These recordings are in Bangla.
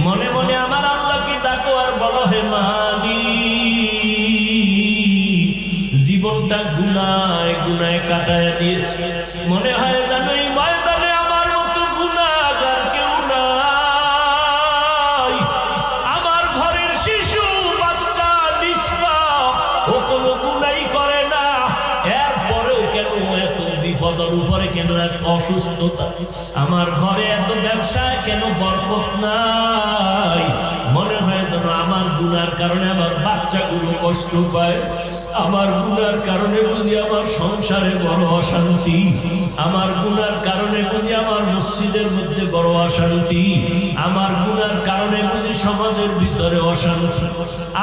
মনে মনে আমার আল্লাহকে ডাকো আর বলো, হে মালিক, জীবনটা গুনায় গুনায় কাটায় দিয়েছি। মনে হয় জানো এই ময়দানে আমার মতো গুনাহগার কেউ নাই। আমার ঘরের শিশু বাচ্চা নিষ্পাপ, ও কোনো গুনাই করে না, এরপরেও কেন এত বিপদের উপরে, কেন এত অসুস্থতা, আমার ঘরে এত ব্যবসায় কেন বরকত নাই। মনে হয় যেন আমার গুনার কারণে আমার বাচ্চাগুলো কষ্ট পায়, আমার গুনার কারণে বুঝি আমার সংসারে বড় অশান্তি, আমার গুনার কারণে বুঝি আমার মসজিদের মধ্যে বড় অশান্তি, আমার গুনার কারণে বুঝি সমাজের ভিতরে অশান্তি।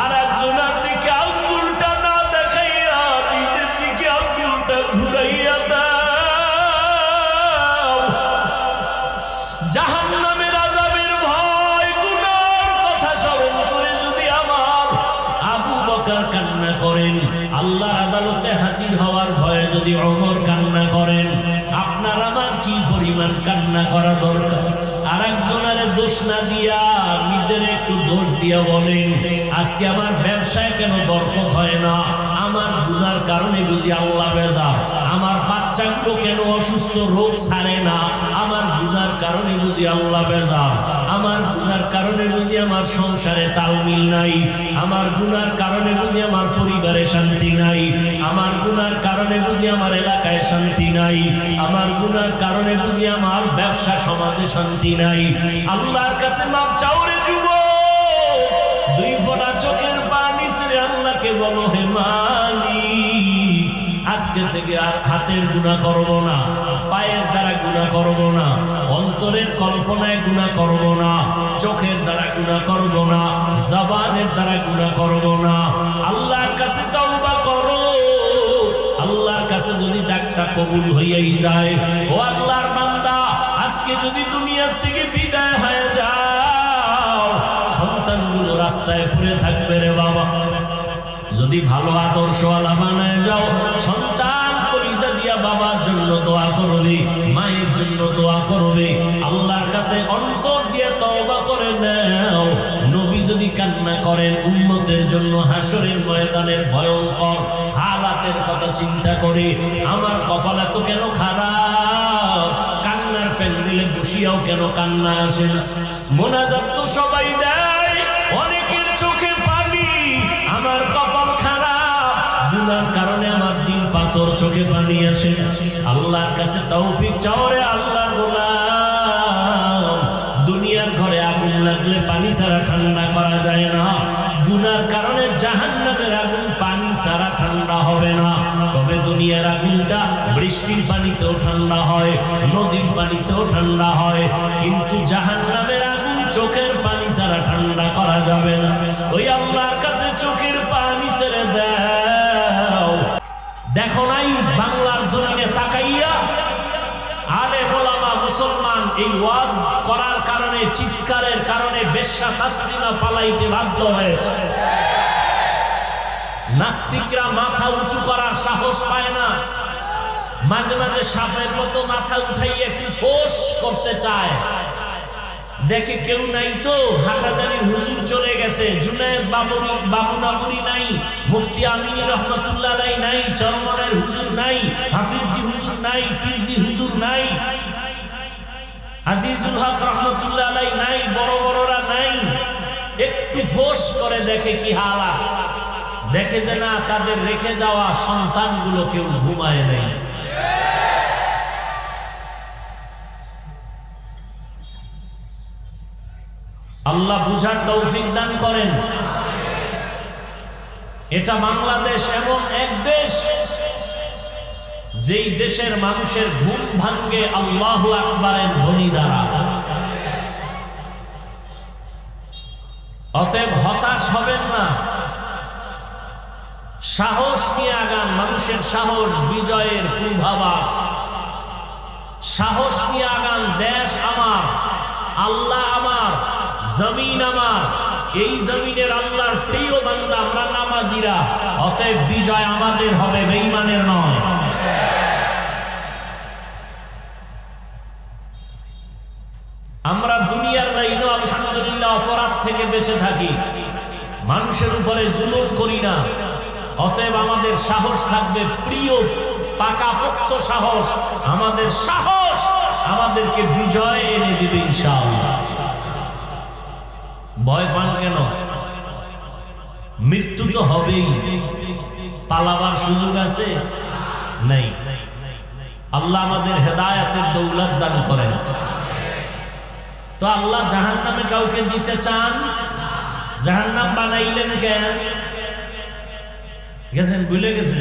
আর একজনের দিকে আঙ্গুলটা না দেখাইয়া নিজের দিকে আঙ্গুলটা ঘুরাইয়া দাও। জাহান্নামের আযাবের ভয়, গুনার কথা স্মরণ করে যদি আমার আবু বকর কান্না করেন, আল্লাহর আদালতে হাজির হওয়ার ভয়ে যদি ওমর কান্না করেন, আপনার আমার কি পরিমাণ কান্না করা দরকার। আর একজনের দোষ না দিয়া নিজের একটু দোষ দিয়া বলেন, আজকে আমার ব্যবসায় কেন বরকত হয় না, আমার গুনার কারণে বুঝি আল্লাহ বেজার, আমার বাচ্চাগুলো কেন অসুস্থ, রোগ ছাড়ে না, আমার গুনার কারণে বুঝি আল্লাহ বেজার, আমার গুনার কারণে বুঝি আমার সংসারে তালমিল নাই, আমার গুনার কারণে বুঝি আমার পরিবারে শান্তি নাই, আমার গুনার কারণে বুঝি আমার এলাকায় শান্তি নাই, আমার গুনার কারণে বুঝি আমার ব্যবসা সমাজে শান্তি নাই। আল্লাহর কাছে মাফ চাও রে যুবক, দুই ফোঁটা চোখের পানি ছেড়ে আল্লাহকে বলো, হে মালিক, আজকে থেকে আর হাতের গুনাহ করব না, পায়ের দ্বারা গুনাহ করব না, অন্তরের কল্পনায় গুনাহ করব না, চোখের দ্বারা গুনাহ করব না, জবানের দ্বারা গুনাহ করব না। আল্লাহর কাছে তওবা করো। আল্লাহর কাছে যদি ডাকটা কবুল হইয়াই যায়, ও আল্লাহর বান্দা, আজকে যদি দুনিয়ার থেকে বিদায় হয়ে যাও, সন্তানগুলো রাস্তায় ঘুরে থাকবে রে বাবা। যদি ভালো আদর্শওয়ালা বানায় যাও, সন্তান কলিজা দিয়া বাবার জন্য দোয়া করবে, মায়ের জন্য দোয়া করবে। আল্লাহর কাছে অন্তর দিয়ে তওবা করে নাও। নবী যদি কান্না করেন উম্মতের জন্য হাসরের ময়দানের ভয়ঙ্কর হালাতের কথা চিন্তা করে, আমার কপাল এত কেন খারাপ, কান্নার প্যান্ডেলে বসিয়াও কেন কান্না আসে না। মোনাজাত তো সবাই দেয়, অনেকের চোখে পানি, আমার কপাল খারাপ, গুনার কারণে আমার দিন পাথর, চোখে পানি আসে না। আল্লাহর কাছে তৌফিক চাও রে আল্লাহর গোলাম। দুনিয়ার ঘরে আগুন লাগলে পানি ছাড়া ঠান্ডা করা যায় না, গুনার কারণে জাহান্নামের আগুন পানি ছাড়া ঠান্ডা হবে না। তবে দুনিয়ার আগুনটা বৃষ্টির পানিতেও ঠান্ডা হয়, নদীর পানিতেও ঠান্ডা হয়, কিন্তু জাহান্নামের আগুন চোখের পানি ছাড়া ঠান্ডা করা যাবে না। ওই আল্লাহর কাছে চোখের পানি ছেড়ে দাও। দেখো নাই বাংলার জমিনে তাকাইয়া আলেম ওলামা মুসলমান এই ওয়াজ করার কারণে, চিৎকারের কারণে বেশ্যা তাসলিমা পালাইতে বাধ্য হয়েছে। নাস্তিকরা মাথা উঁচু করার সাহস পায় না, মাঝে মাঝে সাপের মতো মাথা উঠাইয়ে একটু ফোঁস করতে চায়, দেখে কেউ নাই তো, হাটাজারির হুজুর চলে গেছে, জুনায়েদ বাবুনাবুরি নাই, মুফতি আমিনী রহমাতুল্লাহ আলাইহি নাই, চরমনের হুজুর নাই, হাফিজি হুজুর নাই, পীরজি হুজুর নাই, আজিজুল হক রহমাতুল্লাহ আলাইহি নাই, বড় বড়রা নাই। একটু ফোঁস করে দেখে কি হালাত, দেখে যে না, তাদের রেখে যাওয়া সন্তানগুলো কেউ ঘুমায় নাই। আল্লাহ বুঝার তৌফিক দান করেন। এটা বাংলাদেশ এমন এক দেশ, যেই দেশের মানুষের ঘুম ভাঙ্গে আল্লাহু আকবারের ধ্বনি দ্বারা। অতএব হতাশ হবেন না, সাহস নিয়ে আগান। মানুষের সাহস বিজয়ের পূর্বাভাস। সাহস নিয়ে আগান। দেশ আমার, আল্লাহ আমার, জমিন আমার, এই জমিনের আল্লাহর প্রিয় বান্দা আমরা নামাজিরা। অতএব বিজয় আমাদের হবে, বেঈমানের নয়। আমরা দুনিয়ার লাইনে আলহামদুলিল্লাহ অপরাধ থেকে বেঁচে থাকি, মানুষের উপরে জুলুম করি না। অতএব আমাদের সাহস থাকবে প্রিয় পাকাপোক্ত সাহস, আমাদের সাহস আমাদেরকে বিজয় এনে দিবে ইনশাআল্লাহ। ভয় পান কেন? মৃত্যু তো হবেই, পালাবার সুযোগ আছে নাই। আল্লাহ আমাদের হেদায়েতের দৌলত দান করেন। তো আল্লাহ জাহান্নামে কাউকে দিতে চান? জাহান্নাম বানাইলেন কেন? গেছেন, ভুলে গেছেন?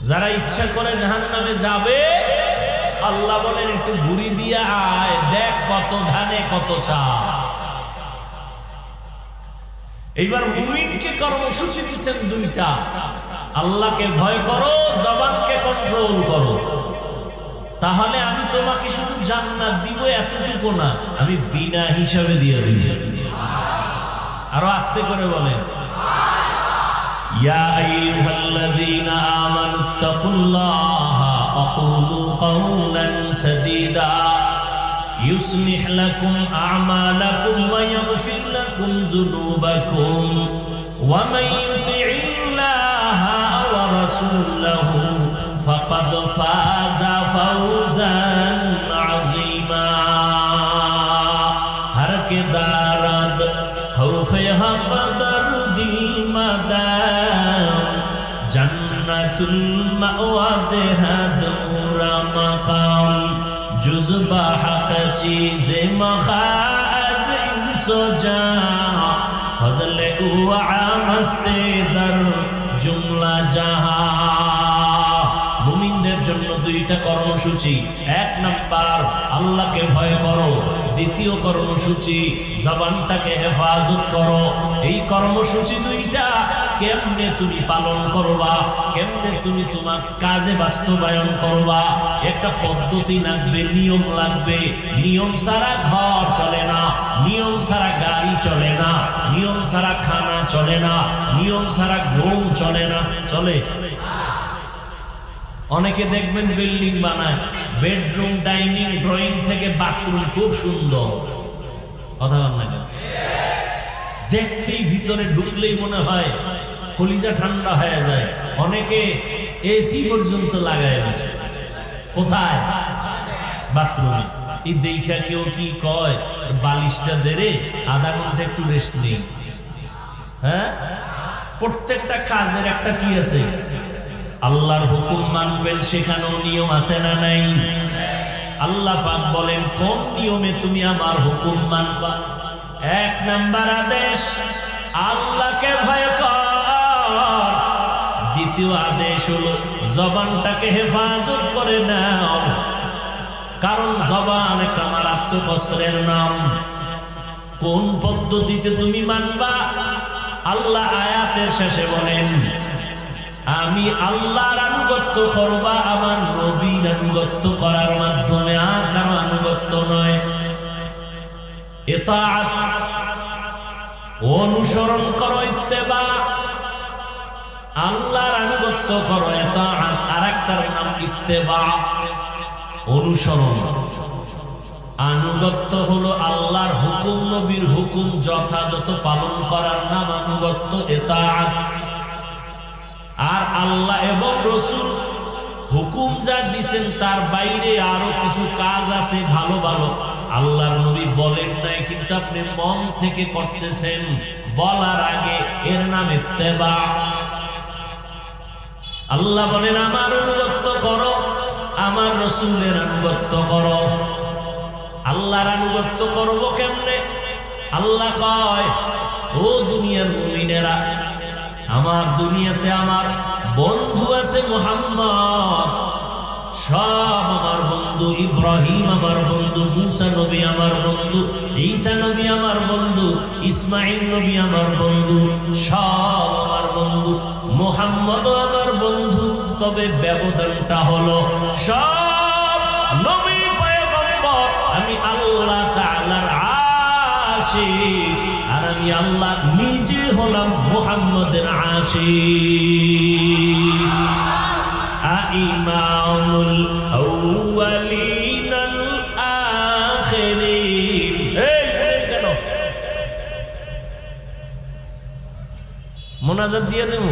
যারা ইচ্ছা করে জাহান্নামে যাবে, আল্লাহ বলেন একটু ঘুরি দিয়ে আয়, দেখ কত ধানে কত চাল। এইবার মুমিনকে কর্মসূচি দিচ্ছেন দুইটা, আল্লাহকে ভয় করো, জবানকে কন্ট্রোল করো। তাহলে আমি তোমাকে শুধু জান্নাত দিব এতটুকু না, আমি বিনা হিসাবে দিয়ে দিব। আরো আস্তে করে বলেন, ইয়া আইয়ুহাল্লাযীনা আমানুত্তাকুল্লাহা ওয়া কুলু কাওলান সাদীদা ইউসলিহ লাকুম আ'মালাকুম ওয়া ইয়াগফির লাকুম যুনুবাকুম ওয়া মান ইউতি'িল্লাহা ওয়া রাসূলাহু ফাকাদ ফাযা ফাওজান আযীমা। হর কে দারাদ খৌফে হক দরদিল মাদাম জান্নাতুল মাওয়া দেহাদ মুরা মাকাম जुज़्बा हक़ चीज़े मखाज़ इंसो जहाँ फज़ले उआ मस्ते दर जुमला जहाँ। মুমিনদের জন্য দুইটা কর্মসূচি, এক নাম্বার আল্লাহকে ভয় করো, দ্বিতীয় কর্মসূচি জবানটাকে হেফাজত করো। এই কর্মসূচি দুইটা কেমনে তুমি পালন করবা, কেমনে তুমি তোমার কাজে বাস্তবায়ন করবা, একটা পদ্ধতি লাগবে, নিয়ম লাগবে। নিয়ম ছাড়া ঘর চলে না, নিয়ম ছাড়া গাড়ি চলে না, নিয়ম ছাড়া খানা চলে না, নিয়ম ছাড়া ঘুম চলে না। চলে? অনেকে দেখবেন বিল্ডিং বানায়, বেডরুম, ডাইনিং, ড্রয়িং থেকে বাথরুম খুব সুন্দর, কথা বল না কেন? দেখতেই ভিতরে ঢুকলেই মনে হয় কলিজা ঠান্ডা হয়ে যায়। অনেকে এসি পর্যন্ত লাগায় দিচ্ছে। কোথায়? বাথরুমে। এই দেখা কেউ কি কয়, বালিশটা দেরে আধা ঘন্টা একটু রেস্ট নেই। হ্যাঁ, প্রত্যেকটা কাজের একটা কি আছে? আল্লাহর হুকুম মানবেন, সেখানেও নিয়ম আছে না নাই? আল্লাহ পাক বলেন কোন নিয়মে তুমি আমার হুকুম মানবা। এক নাম্বার আদেশ আল্লাহকে ভয় কর, দ্বিতীয় আদেশ হলো জবানটাকে হেফাজত করে নাও, কারণ জবান একটা মারাত্মক অস্ত্রের নাম। কোন পদ্ধতিতে তুমি মানবা? আল্লাহ আয়াতের শেষে বলেন আমি আল্লাহর আনুগত্য করবা আমার নবীর আনুগত্য করার মাধ্যমে, আর কারো আনুগত্য নয়। ইতাআত অনুসরণ করো, ইত্তেবা আল্লাহর আনুগত্য করো, ইতাআত আরেকটার নাম ইত্তেবা অনুসরণ। আনুগত্য হলো আল্লাহর হুকুম, নবীর হুকুম যথাযথ পালন করার নাম আনুগত্য, ইতাআত। আর আল্লাহ এবং রাসূল হুকুম যা দিয়েছেন তার বাইরে আরো কিছু কাজ আছে ভালো ভালো, আল্লাহর নবী বলেন নাই, কিন্তু আপনি মন থেকে করতেছেন, বলার আগে, এর নাম ইত্তেবা। আল্লাহ বলেন আমার আনুগত্য করো, আমার রাসূলের আনুগত্য করো। আল্লাহর আনুগত্য করব কেমনে? আল্লাহ কয় ও দুনিয়ার মুমিনেরা, আমার দুনিয়াতে আমার বন্ধু আছে মুহাম্মদ, সব আমার বন্ধু। ইব্রাহিম আমার বন্ধু, মুসা নবী আমার বন্ধু, ঈসা নবী আমার বন্ধু, ইসমাঈল নবী আমার বন্ধু, সব আমার বন্ধু। মুহাম্মদ আমার বন্ধু, তবে ব্যবধানটা হলো সব নবী পয়গম্বর আমি আল্লাহ তাআলার আশিক, আর আমি আল্লাহ নিজে হলাম মুহাম্মদের আশিক। ইমামুল আউয়ালিন আল আখিরিন, এই মোনাজাত দিয়ে দেব,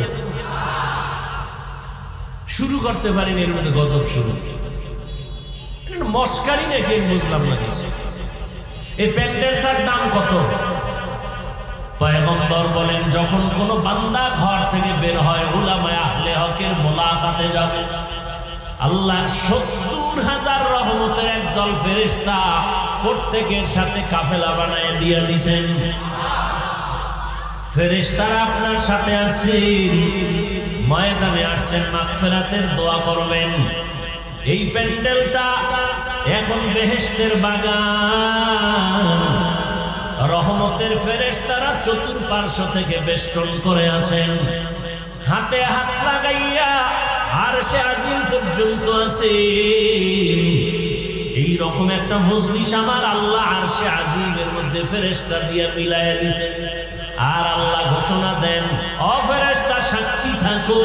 শুরু করতে পারিনি, এর মধ্যে গজব শুরু। মস্কারি নাকি বুঝলাম না কিছু। এই প্যান্ডেলটার দাম কত? পয়গম্বর বলেন, যখন কোন বান্দা ঘর থেকে বের হয় উলামায়ে আহলে হকের মোলাকাতে যাবে, আল্লাহ ৭০,০০০ রহমতের একদল ফেরেশতা প্রত্যেকের সাথে কাফেলা বানায় দিয়ে দিয়েছেন। ফেরেশতারা আপনার সাথে আসছেন, ময়দানে আসছেন, মাগফিরাতের দোয়া করবেন। এই প্যান্ডেলটা এখন বেহেশতের বাগান, রহমতের ফেরেশতারা চতুর্পার্শ্ব থেকে বেষ্টন করে আছেন, হাতে হাত লাগাইয়া আরশে আজিম পর্যন্ত আছে। এই রকম একটা মজলিস আমার আল্লাহ আরশে আজিমের মধ্যে ফেরেশতা দিয়া মিলাইয়া দিয়েছেন। আর আল্লাহ ঘোষণা দেন, ও ফেরেশতা সাক্ষী থাকো,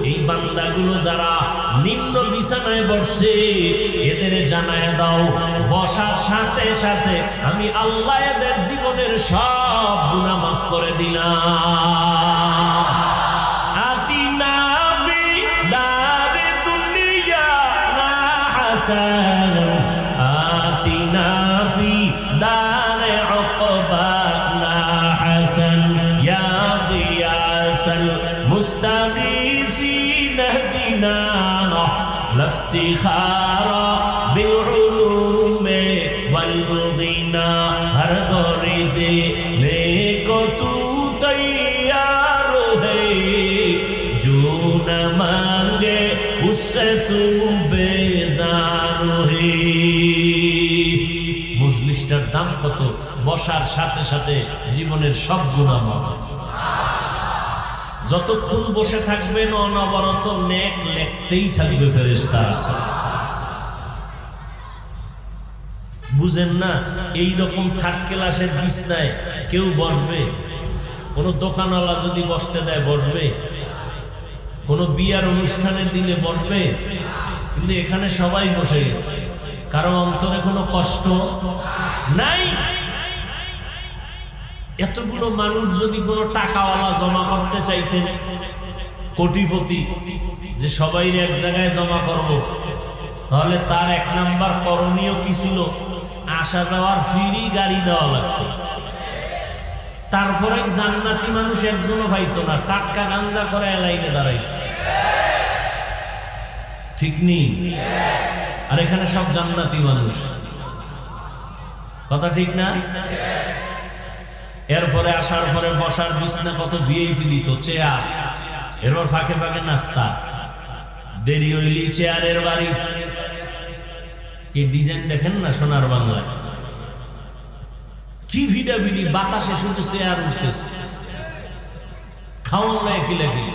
এই বান্দাগুলো যারা নিম্ন বিছানায় বসছে এদের জানায় দাও, বসার সাথে সাথে আমি আল্লাহ এদের জীবনের সব গুনাহ মাফ করে দিলাম। আতিনা ফি দারে দুনিয়া না হাসান, আতিনা ফি দারে উকবা না হাসান, ইয়া গিয়াসাল মুস্তাগীসিন ইহদিনা লফতিখারা বিউলুমে ওয়াল গিনা, হর দৌরে দেনে কো তু তৈয়ার হে, जो न मांगे उससे तू बेजार है। মজলিসটার দাম কত? বসার সাথে সাথে জীবনের সব গুনাহ মাফ। যতক্ষণ বসে থাকবেন অনবরত নেক লেখতেই থাকবে ফেরেশতারা। বুঝেন না? এই রকম থার্ড ক্লাসের বিছনায় কেউ বসবে? কোন দোকানওয়ালা যদি বসতে দেয় বসবে? কোন বিয়ার অনুষ্ঠানে দিলে বসবে? কিন্তু এখানে সবাই বসে গেছে, কারো অন্তরে কোনো কষ্ট নাই। এতগুলো মানুষ যদি কোনো টাকাওয়ালা জমা করতে চাইতেন, কোটিপতি, যে সবাই এক জায়গায় জমা করব, তাহলে তার এক নাম্বার করণীয় কি ছিল? আসা যাওয়ার ফ্রি গাড়ি দেওয়া লাগতো। তারপরে জান্নাতি মানুষ একজনও পাইতো না, টাটকা গাঞ্জা করে লাইনে দাঁড়াইত। ঠিক নেই? আর এখানে সব জান্নাতি মানুষ, কথা ঠিক না? এরপরে আসার পরে বসার বিছনা কত ভিআইপি দিত, চেয়ার, এরপর ফাঁকে ফাঁকে নাস্তা, দেরি হইলি চেয়ারের বাড়ি। কি ডিজাইন দেখেন না সোনার বাংলায়, কি ভিডাভিডি, বাতাসে শুধু চেয়ার উঠতেছে, খাওয়ান কিলে কিলে।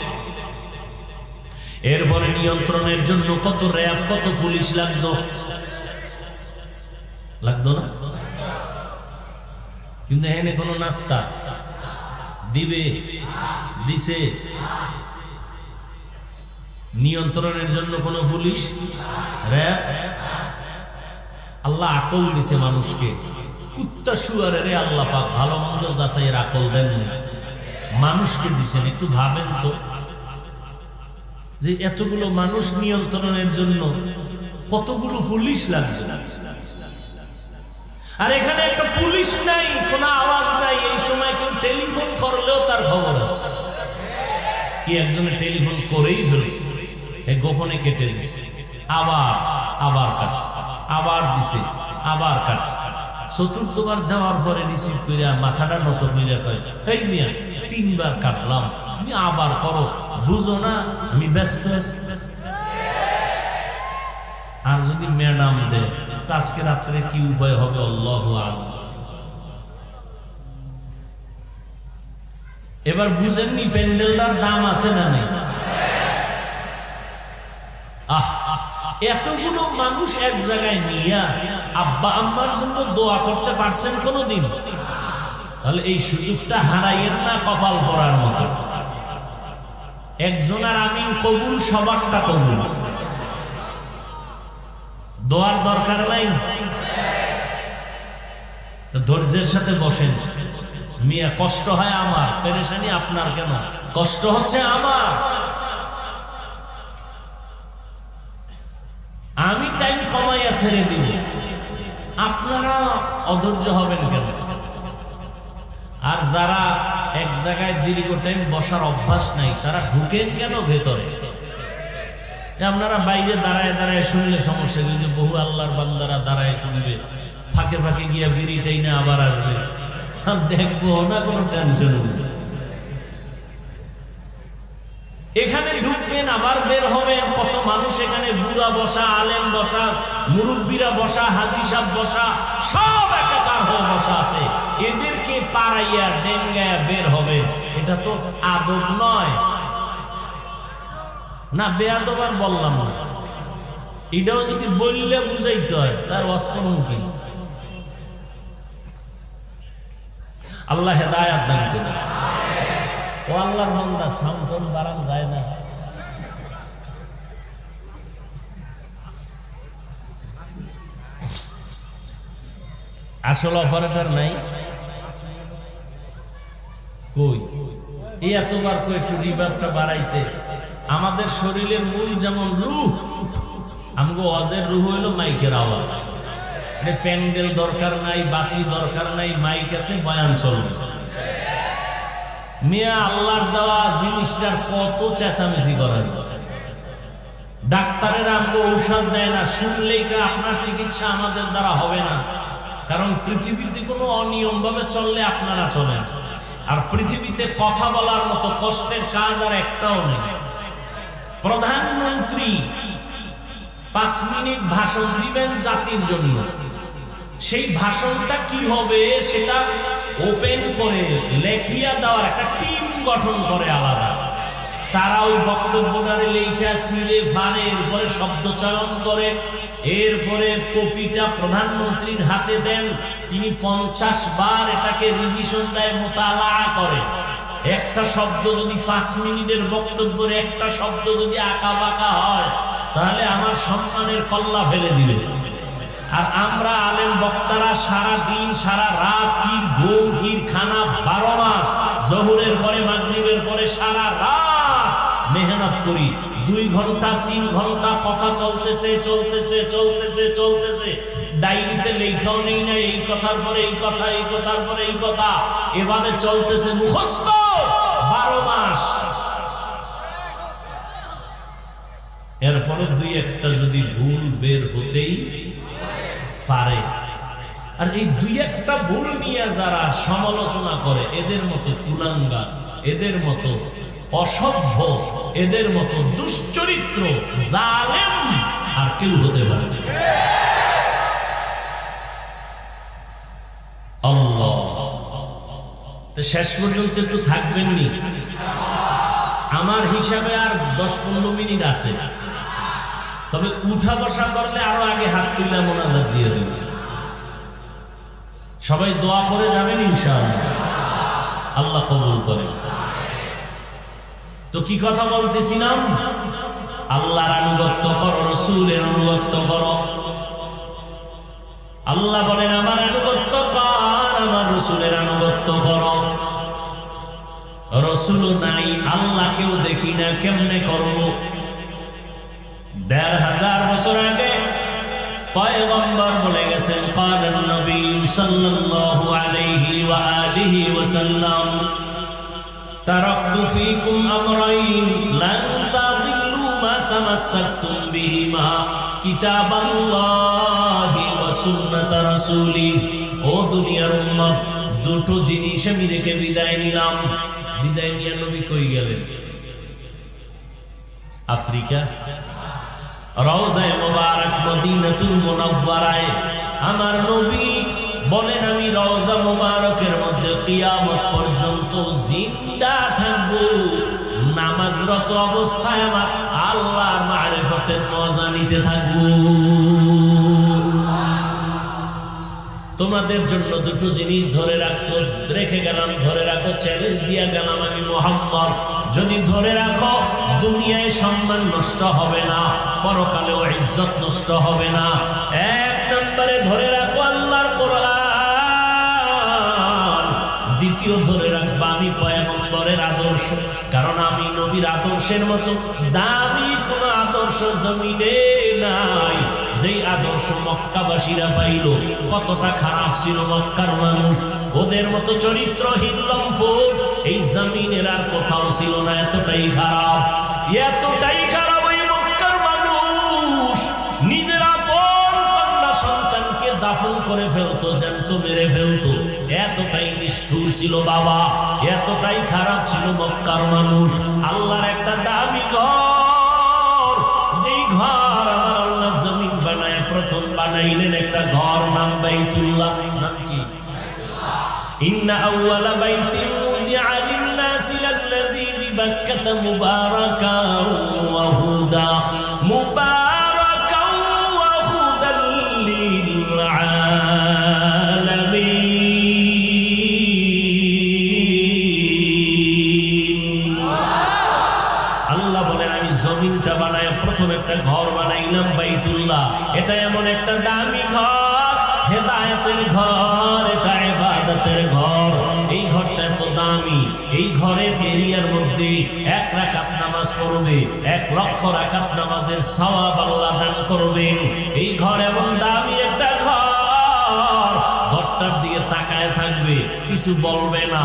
এরপরে নিয়ন্ত্রণের জন্য কত র্যাব, কত পুলিশ লাগতো, লাগতো না? কিন্তু এখানে কোনো নাস্তা দিবে, দিছে, নিয়ন্ত্রণের জন্য কোনো পুলিশ র্যাব। আল্লাহ আকল দিছে মানুষকে, কুত্তা শুয়ারের আল্লাহ পাক ভালো মন্দ যাচাইয়ের আকল দেন, মানুষকে দিছেন। একটু ভাবেন তো, যে এতগুলো মানুষ নিয়ন্ত্রণের জন্য কতগুলো পুলিশ লাগছে। আর এখানে একটা পুলিশ নাই, কোনো আওয়াজ নাই। এই সময় কেউ টেলিফোন করলেও তার খবর আছে। কি একজনে টেলিফোন করেই ফেলেছে, গোপনে কেটে দিছে, আবার কাটছে, আবার দিছে, আবার কাটছে। চতুর্থবার দেওয়ার পরে রিসিভ করে মাথাটা নত করে কয়, এই মিয়া 3 বার কাটলাম, তুমি আবার করো, বুঝো না আমি ব্যস্ত আছি। আর যদি ম্যাডাম দেয়, আজকে রাত্রে কি উপায় হবে আল্লাহু আ'লাম। এবার বুঝেননি প্যান্ডেলটার দাম আছে না নেই? এতগুলো মানুষ এক জায়গায় নিয়ে আব্বা আম্মার জন্য দোয়া করতে পারছেন কোনদিন? তাহলে এই সুযোগটা হারাইয়েন না, কপাল পড়ার মতো। একজনের আমিন কবুল, সবারটা কবুল। দোয়ার দরকার নাই। তো ধৈর্যের সাথে বসেন। মিয়া কষ্ট হয় আমার, পেরেশানি আপনার কেন? কষ্ট হচ্ছে আমার। আমি টাইম কমাইয়া ছেড়ে দিব, আপনারা অধৈর্য হবেন কেন? আর যারা এক জায়গায় দীর্ঘ টাইম বসার অভ্যাস নাই তারা ঢুকেন কেন ভেতরে? আপনারা বাইরে দাঁড়ায় দাঁড়ায় শুনলে সমস্যা, যে বহু আল্লাহর বান্দারা দাঁড়ায় শুনবে, ফাঁকে ফাঁকে গিয়া বিড়িটাই না আবার আসবে, আর দেখবো না, কোনো টেনশন নেই। এখানে ঢুকবেন আবার বের হবেন, কত মানুষ এখানে, বুড়া বসা, আলেম বসা, মুরব্বীরা বসা, হাজী সাহেব বসা, সব একাকার হয়ে বসা আছে। এদেরকে পাড়াইয়া ডেঙ্গায়া বের হবেন, এটা তো আদব নয় না। বেয়াদব আর বললাম না, এটাও যদি বললে বুঝাইতে হয় তার অস্করণ কি? আল্লাহ হেদায়াত দান করুন। ও আল্লাহর বান্দা, সাউন্ড বাড়ান যায় না। আসল অপারেটর নাই কই? এই এতবার কই একটু রিভাবটা বাড়াইতে। আমাদের শরীরের মূল যেমন রূহ, আমগো ওয়াজের রূহ হইলো মাইকের আওয়াজ। প্যান্ডেল দরকার নাই, বাতি দরকার নাই, মাইক আছে, বয়ান চলবে। মিয়া আল্লাহর দেওয়া জিনিসটার কত চেঁচামেচি করা। ডাক্তারের আমগো ঔষধ দেয় না, শুনলেই আপনার চিকিৎসা আমাদের দ্বারা হবে না। কারণ পৃথিবীতে কোনো অনিয়ম ভাবে চললে আপনারা চলেন, আর পৃথিবীতে কথা বলার মতো কষ্টের কাজ আর একটাও নেই। প্রধানমন্ত্রী 5 মিনিট ভাষণ দিবেন জাতির জন্য, সেই ভাষণটা কি হবে সেটা ওপেন করে লেখিয়া দেওয়ার একটা টিম গঠন করে আলাদা। তারা ওই বক্তব্যটারে লেখা সিলে ফারে, এরপরে শব্দ চয়ন করে, এরপরে কপিটা প্রধানমন্ত্রীর হাতে দেন। তিনি 50 বার এটাকে রিভিশন দেয়, মোতালা করে। একটা শব্দ যদি 5 মিনিটের বক্তব্যের একটা শব্দ যদি আঁকা বাঁকা হয়, তাহলে আমার সম্মানের কল্লা ফেলে দিবে। আর আমরা আলেম বক্তারা সারা দিন সারা রাত, কির ঘুম কির খানা, 12 মাস, জোহরের পরে মাগরিবের পরে সারা রাত মেহনত করি। 2 ঘন্টা 3 ঘন্টা কথা চলতেছে চলতেছে চলতেছে চলতেছে, ডায়েরিতে লেখাও নেই না, এই কথার পরে এই কথা, এই কথার পরে এই কথা, এভাবে চলতেছে মুখস্থ 12 মাস। এরপরে 2-1টা যদি ভুল বের হতেই পারে, আর এই 2-1টা ভুল নিয়ে যারা সমালোচনা করে, এদের মতো কুলাঙ্গার, এদের মতো অসভ্য, এদের মতো দুশ্চরিত্র জালেম আর কেউ হতে পারে না। আল্লাহ তো শেষ পর্যন্ত একটু থাকবেন নি? আমার হিসাবে আর 10-15 মিনিট আছে, তবে উঠা বসা করলে আরো আগে হাত তুলে মোনাজাত দিয়ে দেব। সবাই দোয়া করে যাবেন ইনশাআল্লাহ, আল্লাহ কবুল করে। তো কি কথা বলতেছিলাম? আল্লাহর আনুগত্য করো, রাসূলের আনুগত্য করো। আল্লাহ বলেন আমার আনুগত্য কর, আমার রাসূলের আনুগত্য করো। রাসূল নাই, আল্লাহকেও দেখি না, কেমনে করব? 1500 বছর আগে পয়গম্বর বলে গেছেন, ক্বালান নবী সাল্লাল্লাহু আলাইহি ওয়া আলিহি ওয়াসাল্লাম, তারাকতু ফীকুম আমরাইন লান তাদিল্লু মা তামাসসাকতুম বিহিমা, কিতাবাল্লাহি ওয়া সুন্নাত রাসূলি। ও দুনিয়ার উম্মত, 2টো জিনিস আমি রেখে বিদায় নিলাম। বিদায় নিয়ে নবী কই গেলেন? আফ্রিকা, রওজায়ে মুবারক মদিনাতুল মুনাওয়ারায় আমার নবী বলেন, আমি রওজা মুবারকের মধ্যে কিয়ামত পর্যন্ত জিন্দা থাকব, নামাজরত অবস্থায় আমার আল্লাহর মারিফতের মজা নিতে থাকব। তোমাদের জন্য 2টো জিনিস ধরে রাখো, রেখে গেলাম, ধরে রাখো, চ্যালেঞ্জ দিয়া গেলাম আমি মুহাম্মদ। যদি ধরে রাখো, দুনিয়ায় সম্মান নষ্ট হবে না, পরকালেও ইজ্জত নষ্ট হবে না। 1 নম্বরে ধরে রাখো আল্লাহর কোরআন। দ্বিতীয় ধরে রাখবা আমি পয়গম্বরের আদর্শ, কারণ আমি নবীর আদর্শের মতো দামি কোন আদর্শ জমিনে নাই। যেই আদর্শ মক্কাবাসীরা পাইল, কতটা খারাপ ছিল মক্কার মানুষ, ওদের মতো চরিত্রহীন লম্পট এই জমিনের আর কোথাও ছিল না। এতটাই খারাপ, এতটাই খারাপ ওই মক্কার মানুষ নিজের আপন কন্যা সন্তানকে দাফন করে ফেলতো, জ্যান্ত মেরে ফেলতো। এতটাই নিষ্ঠুর ছিল বাবা, এতটাই খারাপ ছিল মক্কার মানুষ। আল্লাহর একটা দামি ঘর, যেই ঘর আমার আল্লাহ জমিন বানায় প্রথম বানাইলেন একটা ঘর, নাম বাইতুল্লাহ। নাম কি? ইন্না আউওয়ালা বাইতিন উযিআ লিন-নাসি লাল্লাযী বিবাক্কাতা মুবারাকান ওয়া হুদা মুবারাকান ওয়া হুদাল লিল-আলামিন। আল্লাহ বলেন আমি জমিনটা বানায় প্রথম একটা ঘর বানাইলাম বাইতুল্লাহ। এটা এমন একটা দামি ঘর, হেদায়েতের ঘর, এটা ইবাদতের ঘর। এই ঘরটা এত দামি, এই ঘরের এরিয়ার মধ্যে 1 রাকাত নামাজ পড়বে 1 লক্ষ রাকাত নামাজের সওয়াব আল্লাহ দান করবেন। এই ঘর এমন দামি একটা ঘর, ঘরটার দিকে তাকায় থাকবে, কিছু বলবে না,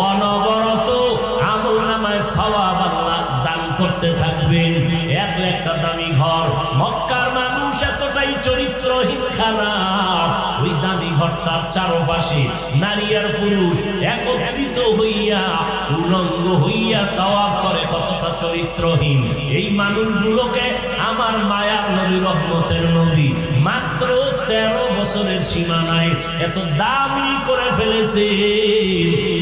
অনবরত আমলনামায় সওয়াব আল্লাহ দান করতে থাকবেন। এত একটা দামি ঘর। মক্কার মানুষ এতটাই চরিত্রহীন খারাপ, ওই দামি ঘরটার চারপাশে নারী আর পুরুষ একত্রিত হইয়া উলঙ্গ হইয়া তাওয়াফ করে। কতটা চরিত্রহীন এই মানুষগুলোকে আমার মায়ার নবী, রহমতের নবী মাত্র 13 বছরের সীমানায় এত দামি করে ফেলেছে।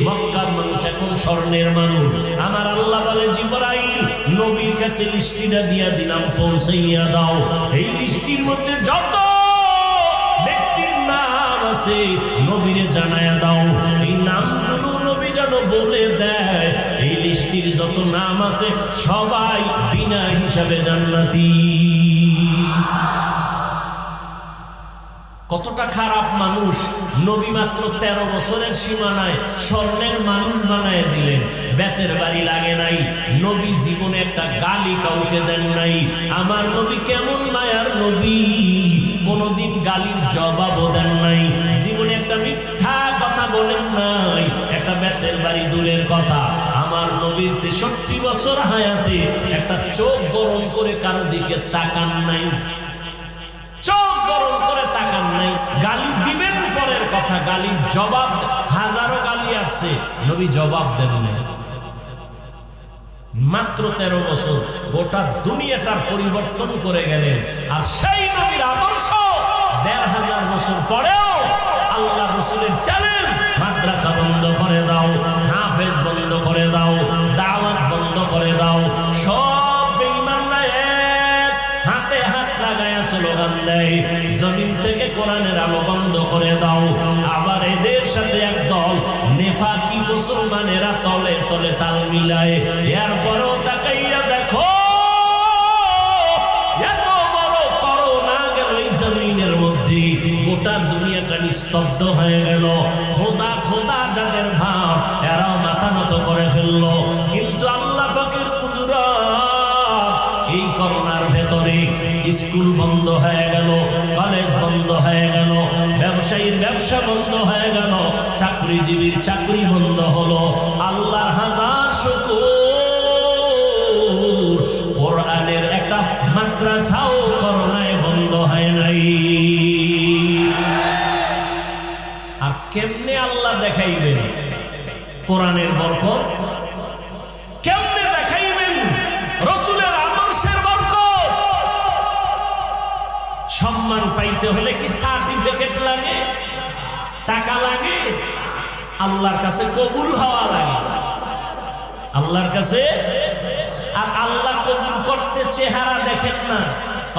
মক্কার মানুষ এখন স্বর্ণের মানুষ। আমার আল্লাহ বলে জিবরাইল নবীর কাছে লিস্টিটা দিয়া দিলাম, পৌঁছাইয়া দাও। এই লিস্টির মধ্যে যত ব্যক্তির নাম আছে নবীরে জানায়া দাও। এই নামগুলো নবী যেন বলে দেয়, এই লিস্টির যত নাম আছে সবাই বিনা হিসাবে জান্নাতি। কতটা খারাপ মানুষ। নবী মাত্র 13 বছরের সীমানায় স্বর্ণের মানুষ বানায় দিলেন। বেতের বাড়ি লাগে নাই, নবী জীবনে একটা গালি কাউকে দেন নাই। আমার নবী কেমন মায়ার নবী, কোনদিন গালির জবাবও দেন নাই, জীবনে একটা মিথ্যা কথা বলেন নাই। একটা বেতের বাড়ি দূরের কথা, আমার নবীর 63 বছর হায়াতে একটা চোখ গরম করে কারো দিকে তাকান নাই, চোখ গরম করে তাকান নাই। গালি দিবেন পরের কথা, গালির জবাব হাজারো গালি আসছে, নবী জবাব দেন না। মাত্র 13 বছর গোটা দুনিয়াটার পরিবর্তন করে গেলেন। আর সেই নবীর আদর্শ 1500 বছর পরেও আল্লাহ রাসূলের চ্যালেঞ্জ, মাদ্রাসা বন্ধ করে দাও, হাফেজ বন্ধ করে দাও, দাওয়াত বন্ধ করে দাও। সব বেঈমানরা হাতে হাত লাগায়া স্লোগান দেয়, জমিন থেকে কোরআনের আলো বন্ধ করে দাও। আবার এদের সাথে একদল নেফাকি মুসলমানেরা তলে তলে তাল মিলায়। এরপরও তাকাইয়া দেখো, এত বড় করোনা গেল এই জমিনের মধ্যে, গোটা দুনিয়াটা নিস্তব্ধ হয়ে গেল। খোদা খোদা যাদের ভাব, এরাও মাথা নত করে ফেললো। কিন্তু আল্লাহ পাকের কুদরত, এই করোনার ভেতরে স্কুল বন্ধ হয়ে গেল, কলেজ বন্ধ হয়ে গেল, ব্যবসায়ীর ব্যবসা বন্ধ হয়ে গেল, চাকরিজীবীর চাকরি বন্ধ হলো। আল্লাহর হাজার শুকর, কোরআনের একটা মাদ্রাসাও করোনায় বন্ধ হয় নাই। আর কেমনে আল্লাহ দেখাইবেন কোরআনের বরকত? কেমনে দেখাইবেন রাসূলের আদর্শের বরকত? সম্মান পাইতে হলে কি সার্টিফিকেট লাগে, টাকা লাগে? আল্লাহর কাছে কবুল হওয়া লাগে, আল্লাহর কাছে। আর আল্লাহ কবুল করতে চেহারা দেখেন না।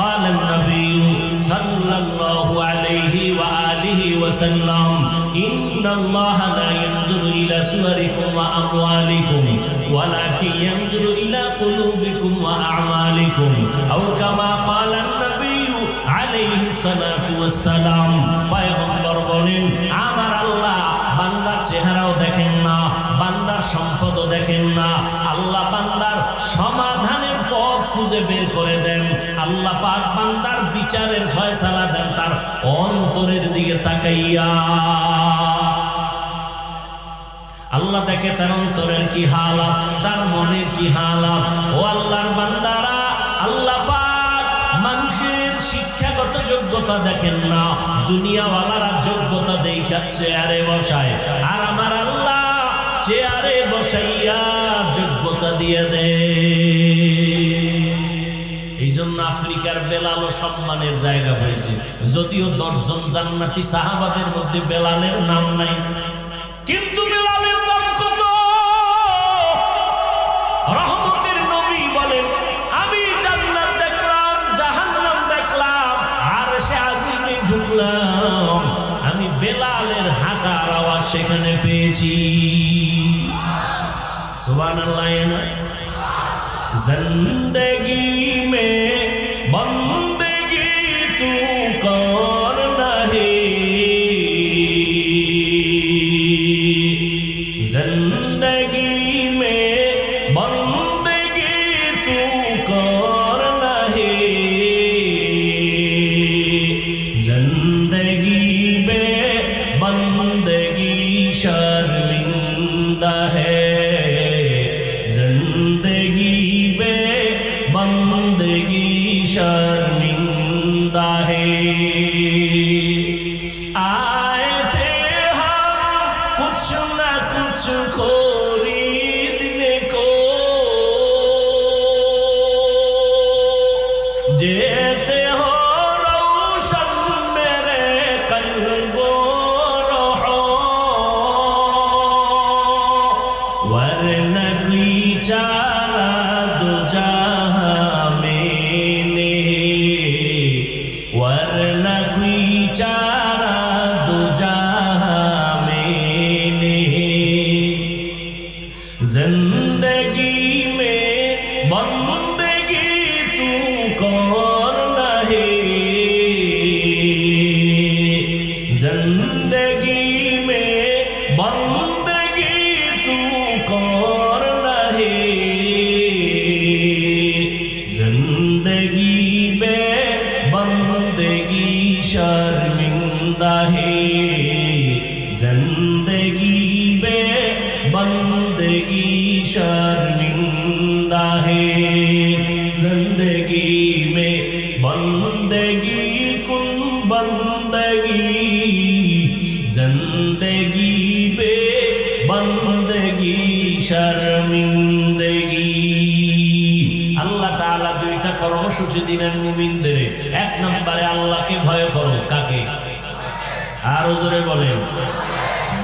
قال النبي صلى الله عليه وآله وسلم إن الله لا ينظر إلى صوركم وأموالكم ولكن ينظر إلى قلوبكم وأعمالكم أو كما قال النبي عليه الصلاة والسلام। পয়গম্বর বলেন আমার আল্লাহ বান্দার চেহারাও দেখেন না, বান্দার সম্পদও দেখেন না, আল্লাহ বান্দার সমাধানের পথ খুঁজে বের করে দেন। আল্লাহ পাক বান্দার বিচারের ফয়সালা দেন তার অন্তরের দিকে তাকাইয়া। আল্লাহ দেখে তার অন্তরের কি হালাত, তার মনের কি হালাত। ও আল্লাহর বান্দারা, আল্লাহ পাক মানুষের শিক্ষাগত যোগ্যতা দেখেন না, দুনিয়াওয়ালারা যোগ্যতা দেখা চেয়ারে বসায়, আর আমার আল্লাহ চেয়ারে বসাইয়া যোগ্যতা দিয়ে দেয়। এই জন্য আফ্রিকার বেলালও সম্মানের জায়গা হয়েছে, যদিও 10 জন জান্নাতি সাহাবাদের মধ্যে বেলালের নাম নাই, কিন্তু বেলালের নাম কত। রহমতের নবী বলেন, আমি জান্নাত দেখলাম, জাহান্নাম দেখলাম, আর সে আজিমে ঢুকলাম, আমি বেলালের হাঁটার আওয়াজ সেখানে পেয়েছি। সুবহানাল্লাহ। জিন্দেগি মে বন্দেগি তু করনা হে, जिंदगी में बंदगी तू करना है, जिंदगी में बंदगी शर्मिंदा है, जिंदगी में बंदगी शर्मिंदा है। आए थे हम कुछ ना कुछ खरीदने को, जैसे हो रोशन मेरे कल्बो रोहो, वरना कोई चारा दो जहां में, वरना कोई चारा दो जहां में। जिंदगी में बंदगी तू करना है, जिंदगी में बंदगी तू करना है, जिंदगी में बंदगी शर्मिंदा है, जिंदगी में बंदगी शर्मिंदा है, जिंदगी में बंदगी कुन बंदगी, जिंदगी में बंदगी शर्मिंदगी। আল্লাহ তাআলা দুইটা কর্মসূচি দিলেন মুমিনদের। 1 নম্বরে আল্লাহকে ভয় করো। কাকে? আরো জোরে বলেন।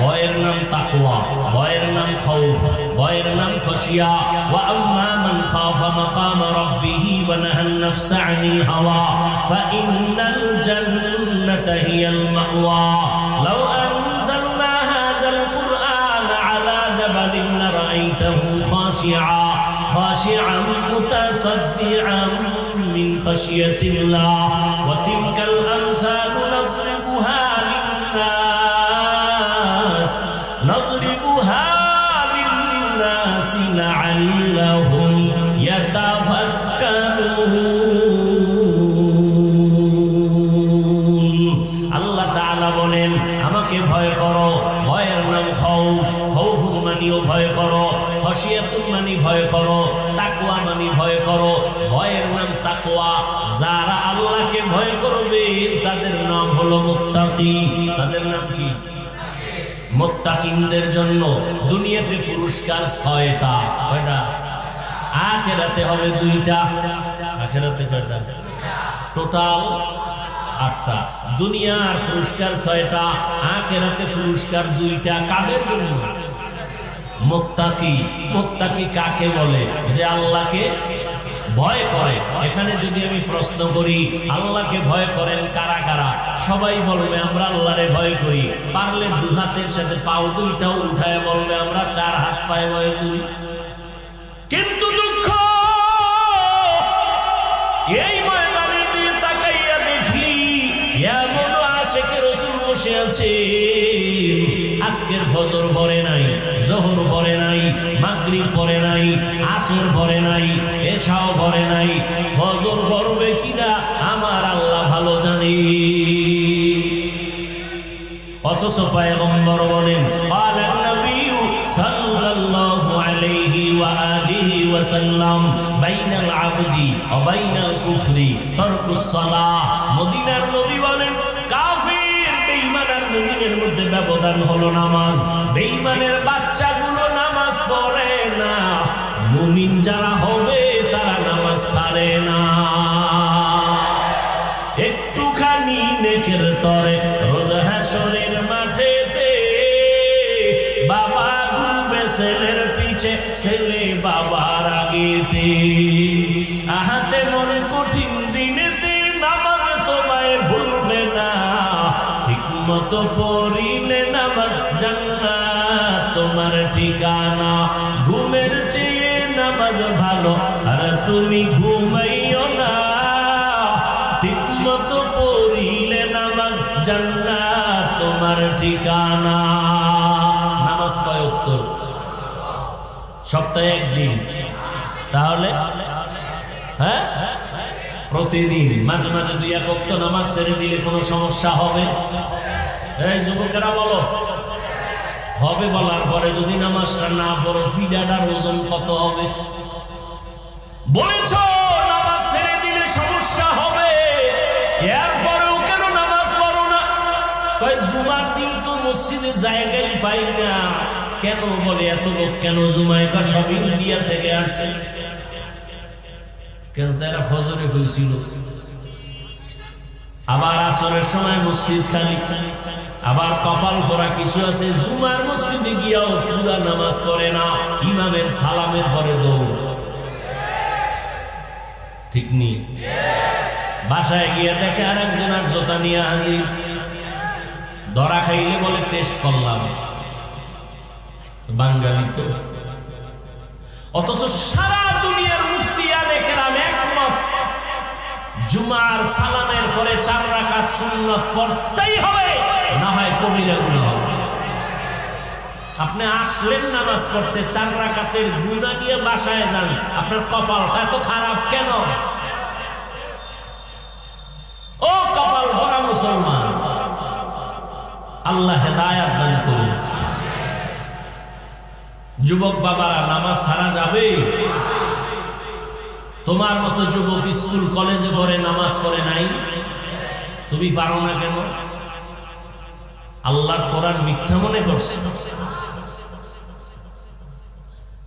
ভয়ের নাম তাকওয়া, ভয়ের নাম খাউফ, ভয়ের নাম খশিয়া। ওয়া আম্মা মান খাফা মাকাম রাব্বিহি ওয়া নাহান নাফসা আনিল হাওয়া ফাইন্নাল জান্নাতা হিয়াল মাওয়া। লাউ আনজালনা হাযাল কুরআন আলা জাবালিন লারাআইতাহু খাশিআন মুতাসাদ্দিআন মিন খাশিয়াতিল্লাহ ওয়া তিলকাল আমসালু নাদরিবুহা লিন-নাস نضربها للناس لعلهم يتفكرون। আল্লাহ তাআলা বলেন আমাকে ভয় করো। ভয়ের নাম খাউফ, খাউফুন মানিও ভয় করো, খশিয়াতুন মানি ভয় করো, তাকওয়া মানি ভয় করো। ভয়ের নাম তাকওয়া। যারা আল্লাহকে ভয় করবে তাদের নাম হলো মুত্তাকি। তাদের নাম কি? মুত্তাকিনদের জন্য দুনিয়াতে পুরস্কার 6টা। কয়টা? আখিরাতে হবে 2টা। আখিরাতে কয়টা? টোটাল 8টা। দুনিয়ার পুরস্কার 6টা, আখিরাতে পুরস্কার 2টা। কাদের জন্য? মুত্তাকি। মুত্তাকি কাকে বলে? যে আল্লাহকে ভয় করে। এখানে যদি আমি প্রশ্ন করি আল্লাহকে ভয় করেন কারা কারা, সবাই বলবে আমরা আল্লাহরে ভয় করি। পারলে 2 হাতের সাথে পাও 2টাও উঠায় বলবে আমরা 4 হাত পায়ে ভয় করি। কিন্তু দুঃখ, এই ময়দানের দিকে তাকাইয়া দেখি এমন আশিকে রাসূল বসে আছে, আজকের ফজর পড়ে নাই, জোহর পড়ে নাই, মাগরিব পড়ে নাই, আসর পড়ে নাই, এশাও পড়ে নাই, ফজর পড়বে কিনা আমার আল্লাহ ভালো জানে। অথচ পয়গম্বর বলেন ক্বালা নবী সাল্লাল্লাহু আলাইহি ওয়া আলিহি ওয়া সাল্লাম বাইনাল আবদি ওয়া বাইনাল কুফরি তারকুস সালাহ। মদিনার নবী বলেন কাফির বেঈমান আর মুমিনের মধ্যে ব্যবধান হলো নামাজ। বেঈমানের বাচ্চাগুলো নামাজ পড়ে না, মুমিন যারা হবে তারা নামাজ ছাড়ে না। একটুখানি নেকের তরে রোজ হাশরের মাঠেতে বাবা ঘুরবে ছেলের পিছে, ছেলে বাবার আগেতে। আহাতে মন কঠিন দিনেতে নামাজ তোমায় ভুলবে না, ঠিক মতো পড়িলে নামাজ জান্নাত তোমার ঠিকানা। ঘুমের চেয়ে নামাজ ভালো আর তুমি ঘুমাইও না, ঠিক মতো পড়িলে নামাজ জান্নাত তোমার ঠিকানা। নামাজ কয় ওয়াক্ত? সপ্তাহে একদিন, তাহলে হ্যাঁ প্রতিদিন। মাঝে মাঝে 2-1 ওয়াক্ত নামাজ ছেড়ে দিলে কোনো সমস্যা হবে? এই যুবকেরা বলো, হবে বলার পরে যদি নামাজটা না পড়ো ফিডাটার ওজন কত হবে? বলেছ নামাজ ছেড়ে দিলে সমস্যা হবে, এরপরেও কেন নামাজ পড়ো না? জুমার দিন তো মসজিদে জায়গায় পাই না। কেন বলে এত লোক কেন জুমায়? সব ইন্ডিয়া থেকে আসছে। কেন তারা ফজরে হয়েছিল, আবার আসরের সময় মসজিদ খালি, আবার কপাল পরা কিছু আছে জুমার মসজিদে গিয়াও পুরা নামাজ পড়ে না, ইমামের সালামের পরে দৌড়। ঠিক নেই? বাসায় গিয়ে দেখে আর একজন আর জোতা নিয়ে হাজির, ধরা খাইলে বলে টেস্ট করলাম। বাঙালি তো। অথচ সারা দুনিয়ার মুফতি আলে কেরাম একমত, জুমার সালামের পরে 4 রাকাত সুন্নাত পড়তেই হবে, না হয় কবিরা গুনাহ হবে। আপনি আসলেন নামাজ পড়তে, 4 রাকাতের গুনাহ নিয়ে বাসায় যান, আপনার কপালটা এত খারাপ কেন? ও কপাল ভরা মুসলমান, আল্লাহ হেদায়েত দান করুন। যুবক বাবারা, নামাজ ছাড়া যাবে? তোমার মতো যুবক স্কুল কলেজে পড়ে নামাজ পড়ে নাই, তুমি পারো না কেন? আল্লাহর কোরআন মিথ্যা মনে করছো?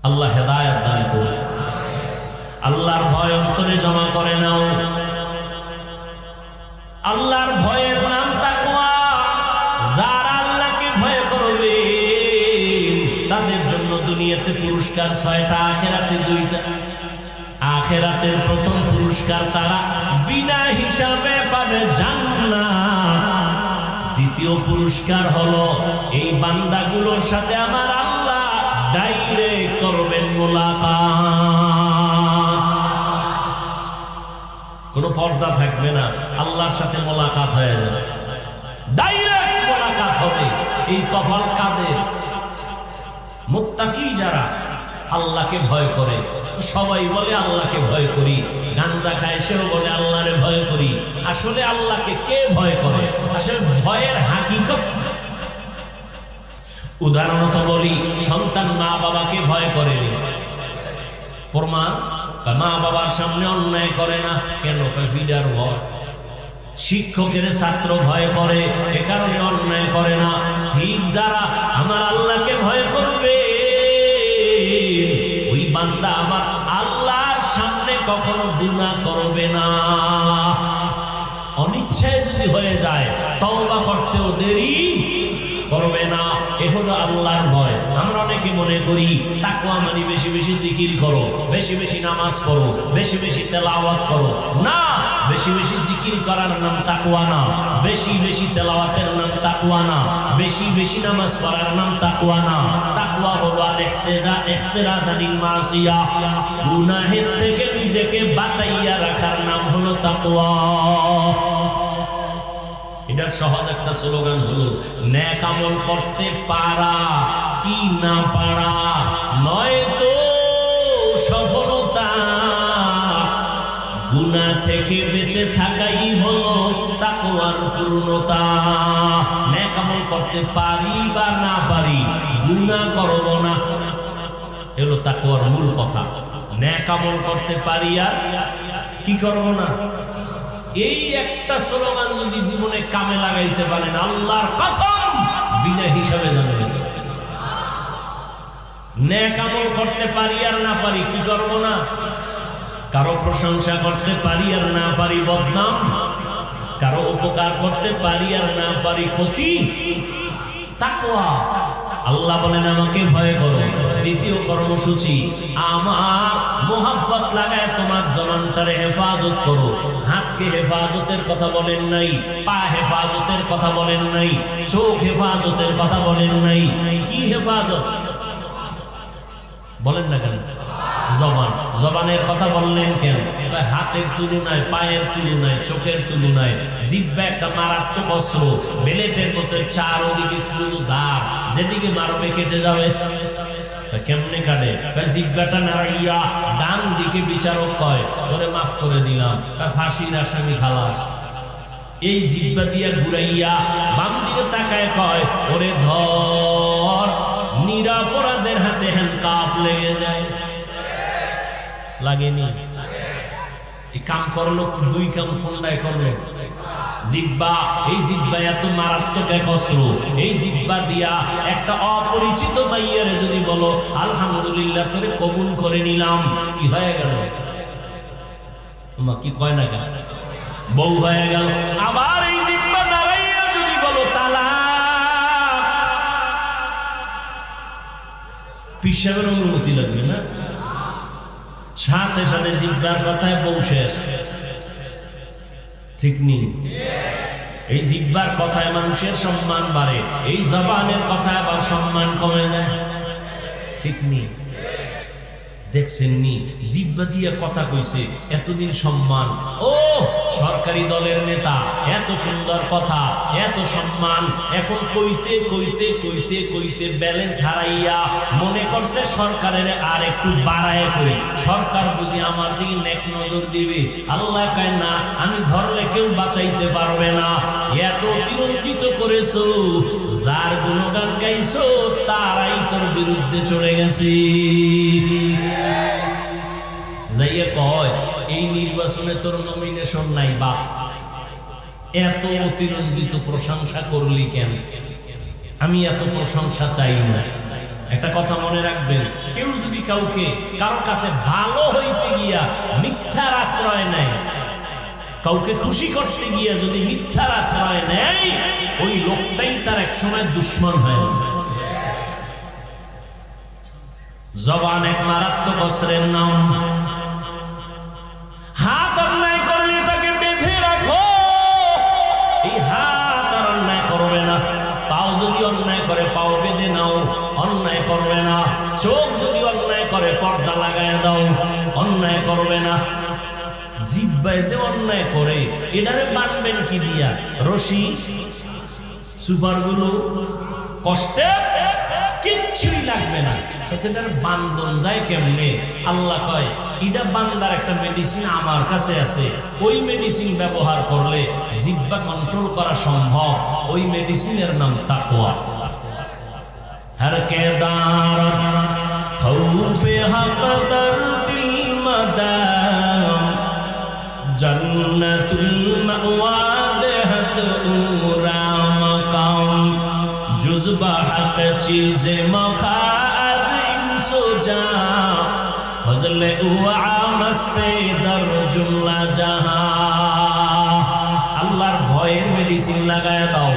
আল্লাহ হেদায়েত দান করুন। আল্লাহর ভয় অন্তরে জমা করে নাও। আল্লাহর ভয়ের নাম তাকওয়া। যারা আল্লাহকে ভয় করবে তাদের জন্য দুনিয়াতে পুরস্কার 6টা, আখিরাতে 2টা। আখিরাতের প্রথম পুরস্কার তারা বিনা হিসাবে পাবে জান্নাত। দ্বিতীয় পুরস্কার হলো এই বান্দাগুলোর সাথে আমার আল্লাহ ডাইরেক্ট করবেন মোলাকাত। কোনো পর্দা থাকবে না, আল্লাহর সাথে মোলাকাত হয়ে যাবে, ডাইরেক্ট মোলাকাত হবে। এই কপাল কাদের? মুত্তাকি যারা আল্লাহকে ভয় করে। সবাই বলে আল্লাহকে ভয় করি, গাঞ্জা খায় সেও বলে আল্লাহরে ভয় করি। আসলে আল্লাহকে কে ভয় করে? আসলে ভয়ের হাকিকত। উদাহরণত বলি, সন্তান মা বাবাকে ভয় করে, প্রমাণ মা বাবার সামনে অন্যায় করে না কেন? ফিডার ভয়। শিক্ষকের ছাত্র ভয় করে, এ কারণে অন্যায় করে না। ঠিক যারা আমার আল্লাহকে ভয় করবে, ওই বান্দা আমার আল্লাহর সামনে কখনো গুনাহ করবে না। অনিচ্ছায় যদি হয়ে যায় তওবা করতেও দেরি করবে না। এ হলো আল্লাহর ভয়। আমরা অনেকে মনে করি তাকওয়া মানে বেশি বেশি জিকির করো, বেশি বেশি নামাজ পড়ো, বেশি বেশি তেলাওয়াত করো। না, বেশি বেশি জিকির করার নাম তাকওয়া না, বেশি বেশি তেলাওয়াতের নাম তাকওয়া না, বেশি বেশি নামাজ পড়ার নাম তাকওয়া না। তাকওয়া হলো আল ইহতিরাজ আনিল মাসিয়া, গুনাহের থেকে নিজেকে বাঁচাইয়া রাখার নাম হলো তাকওয়া। এটার সহজ একটা স্লোগান হলো নেক আমল করতে পারা কি না পারা নয় তো সফলতা, গুনাহ থেকে বেঁচে থাকাই হলো তাকওয়ার পূর্ণতা। নেক আমল করতে পারি বা না পারি, গুনাহ করব না, এগুলো তাকওয়ার মূল কথা। নেক আমল করতে পারি আর কি করব না, এই একটা স্লোগান যদি জীবনে কামে লাগাইতে পারেন আল্লাহর কসম বিনা হিসাবে জানেন। নেক আমল করতে পারি আর না পারি কি করব না, কারো প্রশংসা করতে পারি আর না পারি বদনাম, কারো উপকার করতে পারি আর না পারি ক্ষতি। তাকওয়া, আল্লাহ বলেন আমাকে ভয় করো। দ্বিতীয় কর্মসূচি, আমার মোহাব্বত লাগায় তোমার জবানটারে হেফাজত করো। হাতকে হেফাজতের কথা বলেন নাই, পা হেফাজতের কথা বলেন নাই, চোখ হেফাজতের কথা বলেন নাই। কি হেফাজত বলেন না কেন? জবান, জবানের কথা বললেন কেন? হাতের তুলনায়, পায়ের তুলনায়, চোখের তুলনায় জিহ্বা একটা মারাত্মক অস্ত্র। বেলেটের মতো চারদিকে শুধু দাঁত, যেদিকে মারবে কেটে যাবে। কেমনে কাটে? জিহ্বাটা নাড়িয়া ডান দিকে বিচারক কয় তোরে মাফ করে দিলাম, ফাঁসির আসামি খালাস। এই জিহ্বা দিয়া ঘুরাইয়া বাম দিকে তাকায় কয় ওরে ধর, নিরাপরাধের হাতে হ্যান্ডকাপ লেগে যায়। লাগেনি? এই কাম করলো, দুই কাম কোনটাই করলো? জিহ্বা। এই জিহ্বা এত মারাত্মক এক অস্ত্র। এই জিহ্বা দিয়া একটা অপরিচিত মাইয়ারে যদি বলো আলহামদুলিল্লাহ তোরে কবুল করে নিলাম, কি হয়ে গেল? কি কয় না কেন? বউ হয়ে গেল। আবার এই জিহ্বা দাঁড়াইয়া যদি বলো তালাক, পিসাবের অনুমতি লাগবে না? সাথে সাথে জিহ্বার কথায় বউ শেষ। ঠিক নেই? এই জিহ্বার কথায় মানুষের সম্মান বাড়ে, এই জবানের কথায় আবার সম্মান কমে যায়। ঠিক নেই? দেখছেন নি জিহ্বা দিয়ে কথা কইছে, এতদিন সম্মান। ও সরকারি দলের নেতা, এত সুন্দর কথা, এত সম্মান, এখন কইতে কইতে কইতে কইতে ব্যালেন্স হারাইয়া মনে করছে সরকারের আর একটু বাড়ায় কই, সরকার বুঝি আমার দিকে নেক নজর দিবে। আল্লাহ কয় না, আমি ধরলে কেউ বাঁচাইতে পারবে না। এত অতিরঞ্জিত করেছো, যার গুণগান গাইছো তারাই তোর বিরুদ্ধে চলে গেছে। যাইয়া কয় এই নির্বাচনে তোর নমিনেশন নাই বাপ, এত অতিরঞ্জিত প্রশংসা করলি কেন? আমি এত প্রশংসা চাই না। একটা কথা মনে রাখবেন, কেউ যদি কাউকে কারো কাছে ভালো হইতে গিয়া মিথ্যার আশ্রয় নেয়, কাউকে খুশি করতে গিয়া যদি মিথ্যার আশ্রয় নেয়, ওই লোকটাই তার এক সময় দুশ্মন হয়ে যায়। জবান এক মারাত্মক অস্ত্রের নাম। হাত অন্যায় করলে তাকে বেঁধে রাখো, এই হাত আর অন্যায় করবে না। পাও যদি অন্যায় করে পাও বেঁধে নাও, অন্যায় করবে না। চোখ যদি অন্যায় করে পর্দা লাগায় দাও, অন্যায় করবে না। জিহ্বায় যে অন্যায় করে এটারে বানবেন কি দিয়া? রশি, সুপারগুলো, কষ্টে কিচ্ছুই লাগবে না। সেটার বান্ধন যায় কেমনে? আল্লাহ কয় এটা বান্দার একটা মেডিসিন আমার কাছে আছে, ওই মেডিসিন ব্যবহার করলে জিহ্বা কন্ট্রোল করা সম্ভব। ওই মেডিসিনের নাম তাকওয়া। হর কেদার খৌফে হক দরদিল মদাম জান্নাতুল মাওয়া দেহত উরা মাকাম जुज़्बा हक़ चीज़े मखा अज़ इंसो जा फज़ले उआ मस्ते दर जुमला जहां। अल्लाहर भয়ের মেডিসিন লাগায় দাও।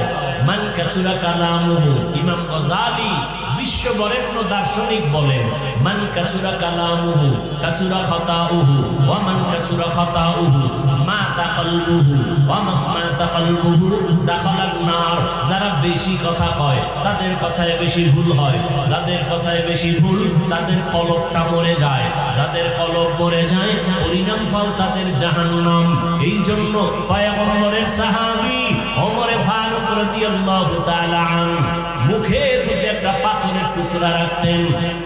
মান কাসুরা কালামুহু, ইমাম গজালি বিশ্ববরেণ্য দার্শনিক বলেন, মান কাসুরা কালামুহু কাসুরা খাতাউহু ওয়া মান কাসুরা খাতাউহু মাতা কলবুহু ওয়া মান মাতা কলবুহু দাখালান নার। যারা বেশি কথা কয় তাদের কথায় বেশি ভুল হয়, যাদের কথায় বেশি ভুল তাদের কলবটা মরে যায়, যাদের কলব মরে যায় পরিণাম ফল তাদের জাহান্নাম। এই জন্য পয়গম্বরের সাহাবী ওমর ফারুক রাদিয়াল্লাহু তাআলা আনহু মুখের মধ্যে একটা পাথরের টুকরা রাখতেন,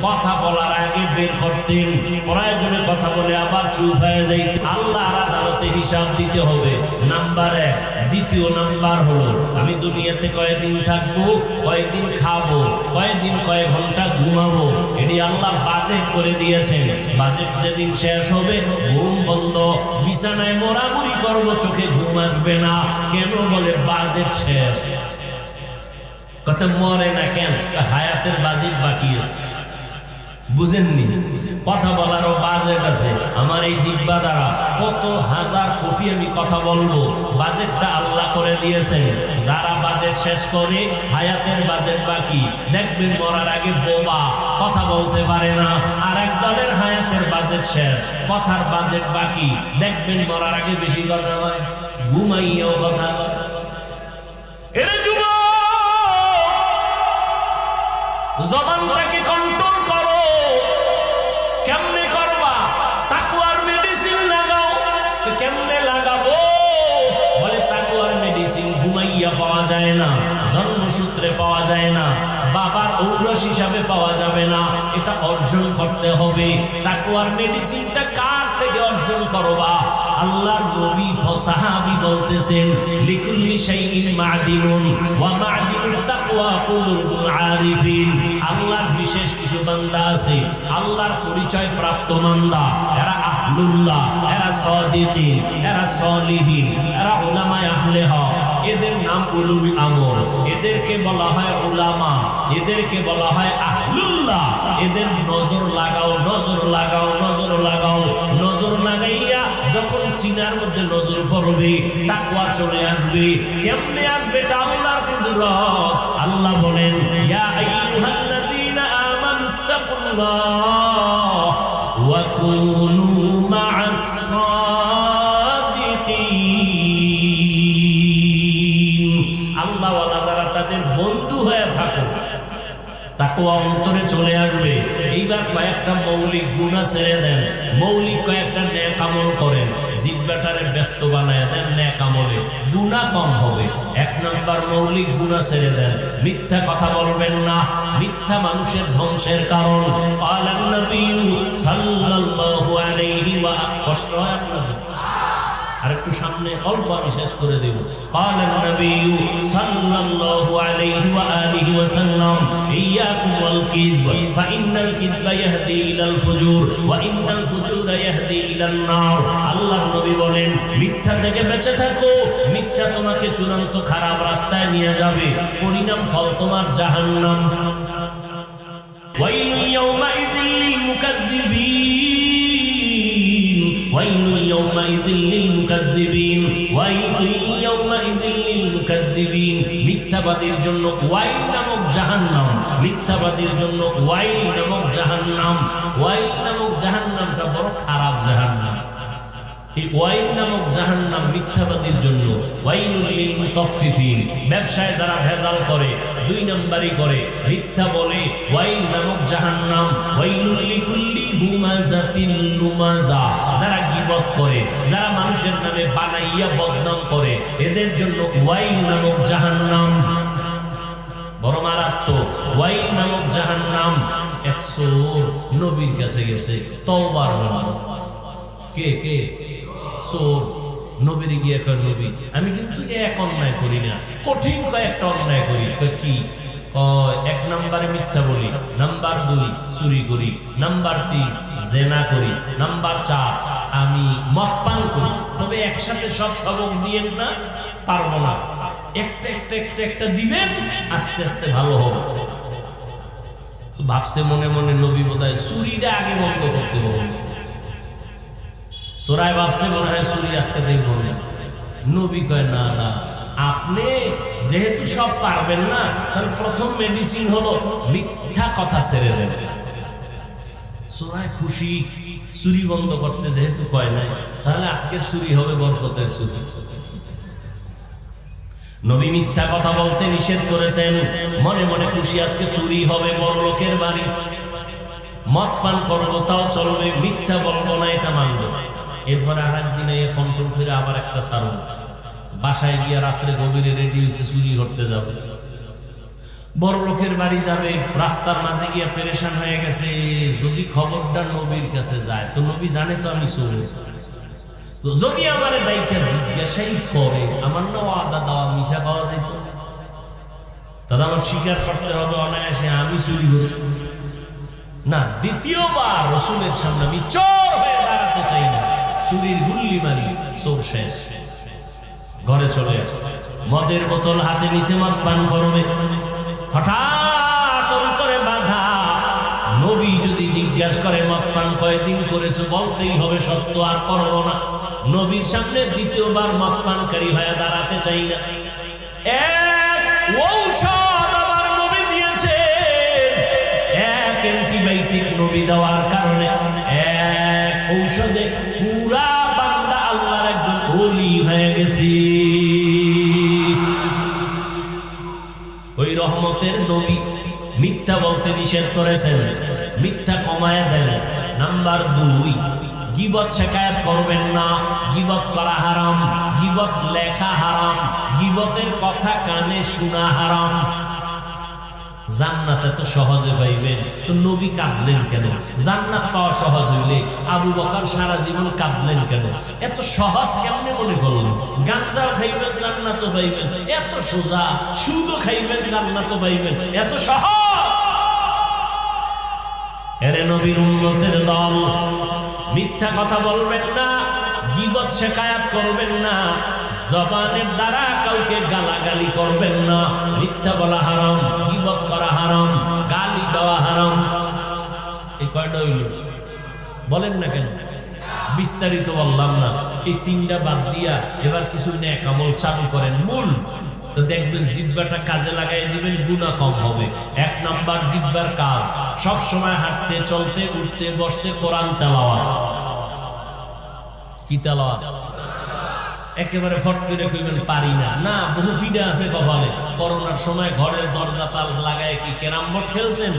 কথা বলার আগে বের করতেন, প্রয়োজনে কথা বলে আবার চুপ হয়ে যাইতেন। আল্লাহর আদালতে হিসাব দিতে হবে, নাম্বার 1। দ্বিতীয় নাম্বার হলো আমি দুনিয়াতে কয়দিন থাকবো, কয়দিন খাবো, কয়দিন কয় ঘন্টা ঘুমাবো, এটি আল্লাহ বাজেট করে দিয়েছেন। বাজেট যেদিন শেষ হবে ঘুম বন্ধ, বিছানায় মোড়ামুড়ি করবো, চোখে ঘুম আসবে না। কেন বলে বাজেট শেষ। কত মরে না কেন? হায়াতের বাজেট বাকি আছে, বুঝেননি? কথা বলারও বাজেট আছে। আমার এই জিহ্বা দ্বারা কত হাজার কোটি আমি কথা বলবো, বাজেটটা আল্লাহ করে দিয়েছেন। যারা বাজেট শেষ করে হায়াতের বাজেট বাকি, দেখবেন মরার আগে বোবা, কথা বলতে পারে না। আর এক দলের হায়াতের বাজেট শেষ, কথার বাজেট বাকি, দেখবেন মরার আগে বেশি কথা হয়, ঘুমাইয়াও কথা হয়। এরে যুবক, জবানটাকে কন্ট্রোল করো। কেমনে করবা? তাকওয়ার মেডিসিন লাগাও। কেমনে লাগাবো? বলে তাকওয়ার মেডিসিন ঘুমাইয়া পাওয়া যায় না, জন্মসূত্রে পাওয়া যায় না, বাবার ঔরস হিসাবে পাওয়া যাবে না, এটা অর্জন করতে হবে। তাকওয়ার মেডিসিনটা কার থেকে অর্জন করবা? আল্লাহর নবী সাহাবী বলতেছেন, লিকুল্লি শাইইন মা'দিনুন ওয়া মা'দিনুত তাকওয়া কুলুবুল আরিফিন। আল্লাহর বিশেষ কিছু বান্দা আছে, আল্লাহর পরিচয় প্রাপ্ত বান্দা, এরা আহলুল্লাহ, এরা সাদিকিন, এরা সালিহিন, এরা উলামায়ে আহলে হক। এদের নাম উলুল আমর, এদেরকে বলা হয় উলামা, এদেরকে বলা হয় আহলুল্লাহ। এদের নজর লাগাও, নজর লাগাও, নজর লাগাও। নজর লাগাইয়া যখন সিনার মধ্যে নজর পড়বে, তাকওয়া চলে আসবে। কেমনে আসবে? এটা আল্লাহর কুদরত। আল্লাহ বলেন, ইয়া আইয়ুহাল্লাযীনা আমানুত্তাকুল্লাহ ওয়া কুনু মা'আস সাদিকিন। আল্লাহ ওয়ালা যারা তাদের বন্ধু হয়ে থাকো, তাকওয়া অন্তরে চলে আসবে। এইবার কয়েকটা মৌলিক গুনাহ ছেড়ে দেন, মৌলিক কয়েকটা নেক আমল করেন, জিহ্বাটারে ব্যস্ত বানায় দেন নেক আমলে, গুনাহ কম হবে। 1 নাম্বার মৌলিক গুনাহ ছেড়ে দেন, মিথ্যা কথা বলবেন না, মিথ্যা মানুষের ধ্বংসের কারণ। ক্বালান নবী সাল্লাল্লাহু আলাইহি ওয়া কষ্ট হয় আপনাদের? আরেকটু সামনে অল্প আমি শেষ করে দেব। ক্বালান নবী সাল্লাল্লাহু আলাইহি ওয়া আলিহি ওয়া সাল্লাম, ইয়াকুম ওয়াল কিযব ফা ইন্নাল কিযবা ইয়াহদি ইলাল ফুজুর ওয়া ইন্নাল ফুজুরা ইয়াহদি ইলান নার। আল্লাহর নবী বলেন, মিথ্যা থেকে বেঁচে থাকো, মিথ্যা তোমাকে চূড়ান্ত খারাপ রাস্তায় নিয়ে যাবে, পরিণাম ফল তোমার জাহান্নাম। ওয়াইলু ইয়াউমাইযিল লিল মুকাদ্দিবিন, ওয়াইলু ইয়াউমাইযিল লিল মুকাদ্দিবিন, ওয়াইলু ইয়াউমাইযিল লিল মুকাদ্দিবিন। মিথ্যাবাদীর জন্য ওয়াইল নামক জাহান্নাম, মিথ্যাবাদীর জন্য ওয়াইল নামক জাহান্নাম। ওয়াইল নামক জাহান্নামটা বড় খারাপ জাহান্নাম। এই ওয়াইল নামক জাহান্নাম মিথ্যাবাদীর জন্য। ওয়াইলুল লিল মুতাফফিফিন, ব্যবসায় যারা ভেজাল করে, 2 নাম্বারি করে, মিথ্যা বলে, ওয়াইল নামক জাহান্নাম। ওয়াইলুল লিকুল্লি হুমাযাতিন লুমাযা, যারা গীবত করে, যারা মানুষের নামে বানাইয়া বদনাম করে, এদের জন্য ওয়াইল নামক জাহান্নাম। বড় মারাত্মক ওয়াইল নামক জাহান্নাম। 100 নবীর কাছে গেছে তওবার জন্য। কে কে? চোর। নবীর গিয়ে কয়, নবী আমি কিন্তু এক অন্যায় করি না, কঠিন কয়েকটা অন্যায় করি। কি? 1 নম্বরে মিথ্যা বলি, নাম্বার 2 চুরি করি, নাম্বার 3 জেনা করি, নাম্বার 4 আমি মদ পান করি। তবে একসাথে সব সবক দিয়েন না, পারবো না, একটা একটা একটা একটা দিবেন, আস্তে আস্তে ভালো হবে। ভাবছে মনে মনে, নবী বোধহয় চুরিটা আগে বন্ধ করতে হবে। সোরায় ভাবছে মনে হয় চুরি আজকে দেখব। নবী কয়, না না, আপনি যেহেতু সব পারবেন না, তাহলে প্রথম মেডিসিন হলো মিথ্যা কথা ছেড়ে দেন। সূরায় খুশি চুরি বন্ধ করতে যেহেতু কয় নাই, তাহলে আজকের চুরি হবে বরকতের চুরি। নবী মিথ্যা কথা বলতে নিষেধ করেছেন। মনে মনে খুশি আজকে চুরি হবে বড় লোকের বাড়ি, মদ পান করবো তাও চলবে, মিথ্যা বলবো না এটা মানবো। এরপরে আর একদিনে কন্ট্রোল করে আবার একটা ছাড়বো, বাসায় গিয়ে রাত্রে গভীরে রেডি হয়েছে চুরি করতে যাবে, বড় লোকের বাড়ি যাবে, রাস্তার মাঝে গিয়ে পেরেশান হয়ে গেছে। যদি খবরটা নবীর কাছে যায় তো নবী জানে তো আমি চোর, যদি আমার দায়িত্ব জিজ্ঞাসাই করে আমার না আদা দেওয়া মিশা পাওয়া যেত, তাহলে আমার স্বীকার করতে হবে অনায়াসে আমি চুরি করছি না। দ্বিতীয়বার রসুলের সামনে আমি চোর হয়ে দাঁড়াতে চাই না, চুরির গুল্লি মারি, চোর শেষ। ঘরে চলে আসছে, মদের বোতল হাতে নিচে মদ পান করবে, হঠাৎ অন্তরে বাধা। নবী যদি জিজ্ঞাসা করে মদ পান কয়দিন করেছো, বলতেই হবে সত্য, আর করবো না। নবীর সামনে দ্বিতীয়বার মদ পানকারী হয়ে দাঁড়াতে চাই না। এক ঔষধ আবার নবী দিয়েছে, এক অ্যান্টিবায়োটিক নবী দেওয়ার কারণে এক ঔষধে পুরা বান্দা আল্লাহর একজন ওলি হয়ে গেছে। ওই রহমতের নবী মিথ্যা বলতে নিষেধ করেছেন, মিথ্যা কমায় দেন। নাম্বার 2, গীবত শিকায়াত করবেন না, গীবত করা হারাম, গীবত লেখা হারাম, গীবতের কথা কানে শোনা হারাম। জান্নাত এত সহজে পাইবেন তো নবী কাঁদলেন কেন? জান্নাত পাওয়া সহজ হইলে আবু বকর সারা জীবন কাঁদলেন কেন? এত সহজ কেমনে মনে করলেন? গাঁজাও খাইবেন জান্নাতও পাইবেন, এত সোজা। সুদও খাইবেন জান্নাতও পাইবেন, এত সহজ। এরে নবীর উম্মতের দল, মিথ্যা কথা বলবেন না, গীবত শিকায়াত করবেন না, জবানের দ্বারা কাউকে গালাগালি করবেন না। মিথ্যা বলা হারাম, গীবত করা হারাম, গালি দেওয়া হারাম। এই কয়টা হইল বলেন না কেন? বিস্তারিত বললাম না। এই 3টা বাদ দিয়া এবার কিছু নেক আমল চালু করেন। মূল তো দেখবেন জিহ্বাটা কাজে লাগাই দিবেন, গুনাহ কম হবে। 1 নাম্বার জিহ্বার কাজ, সব সময় হাঁটতে চলতে উঠতে বসতে কোরআন তেলাওয়াত। কি তেলাওয়াত? একেবারে ফট করে কইবেন পারি না, না বহু ফিডা আছে কপালে। করোনার সময় ঘরের দরজা তাল লাগায় কি ক্যারাম বোর্ড খেলছেন,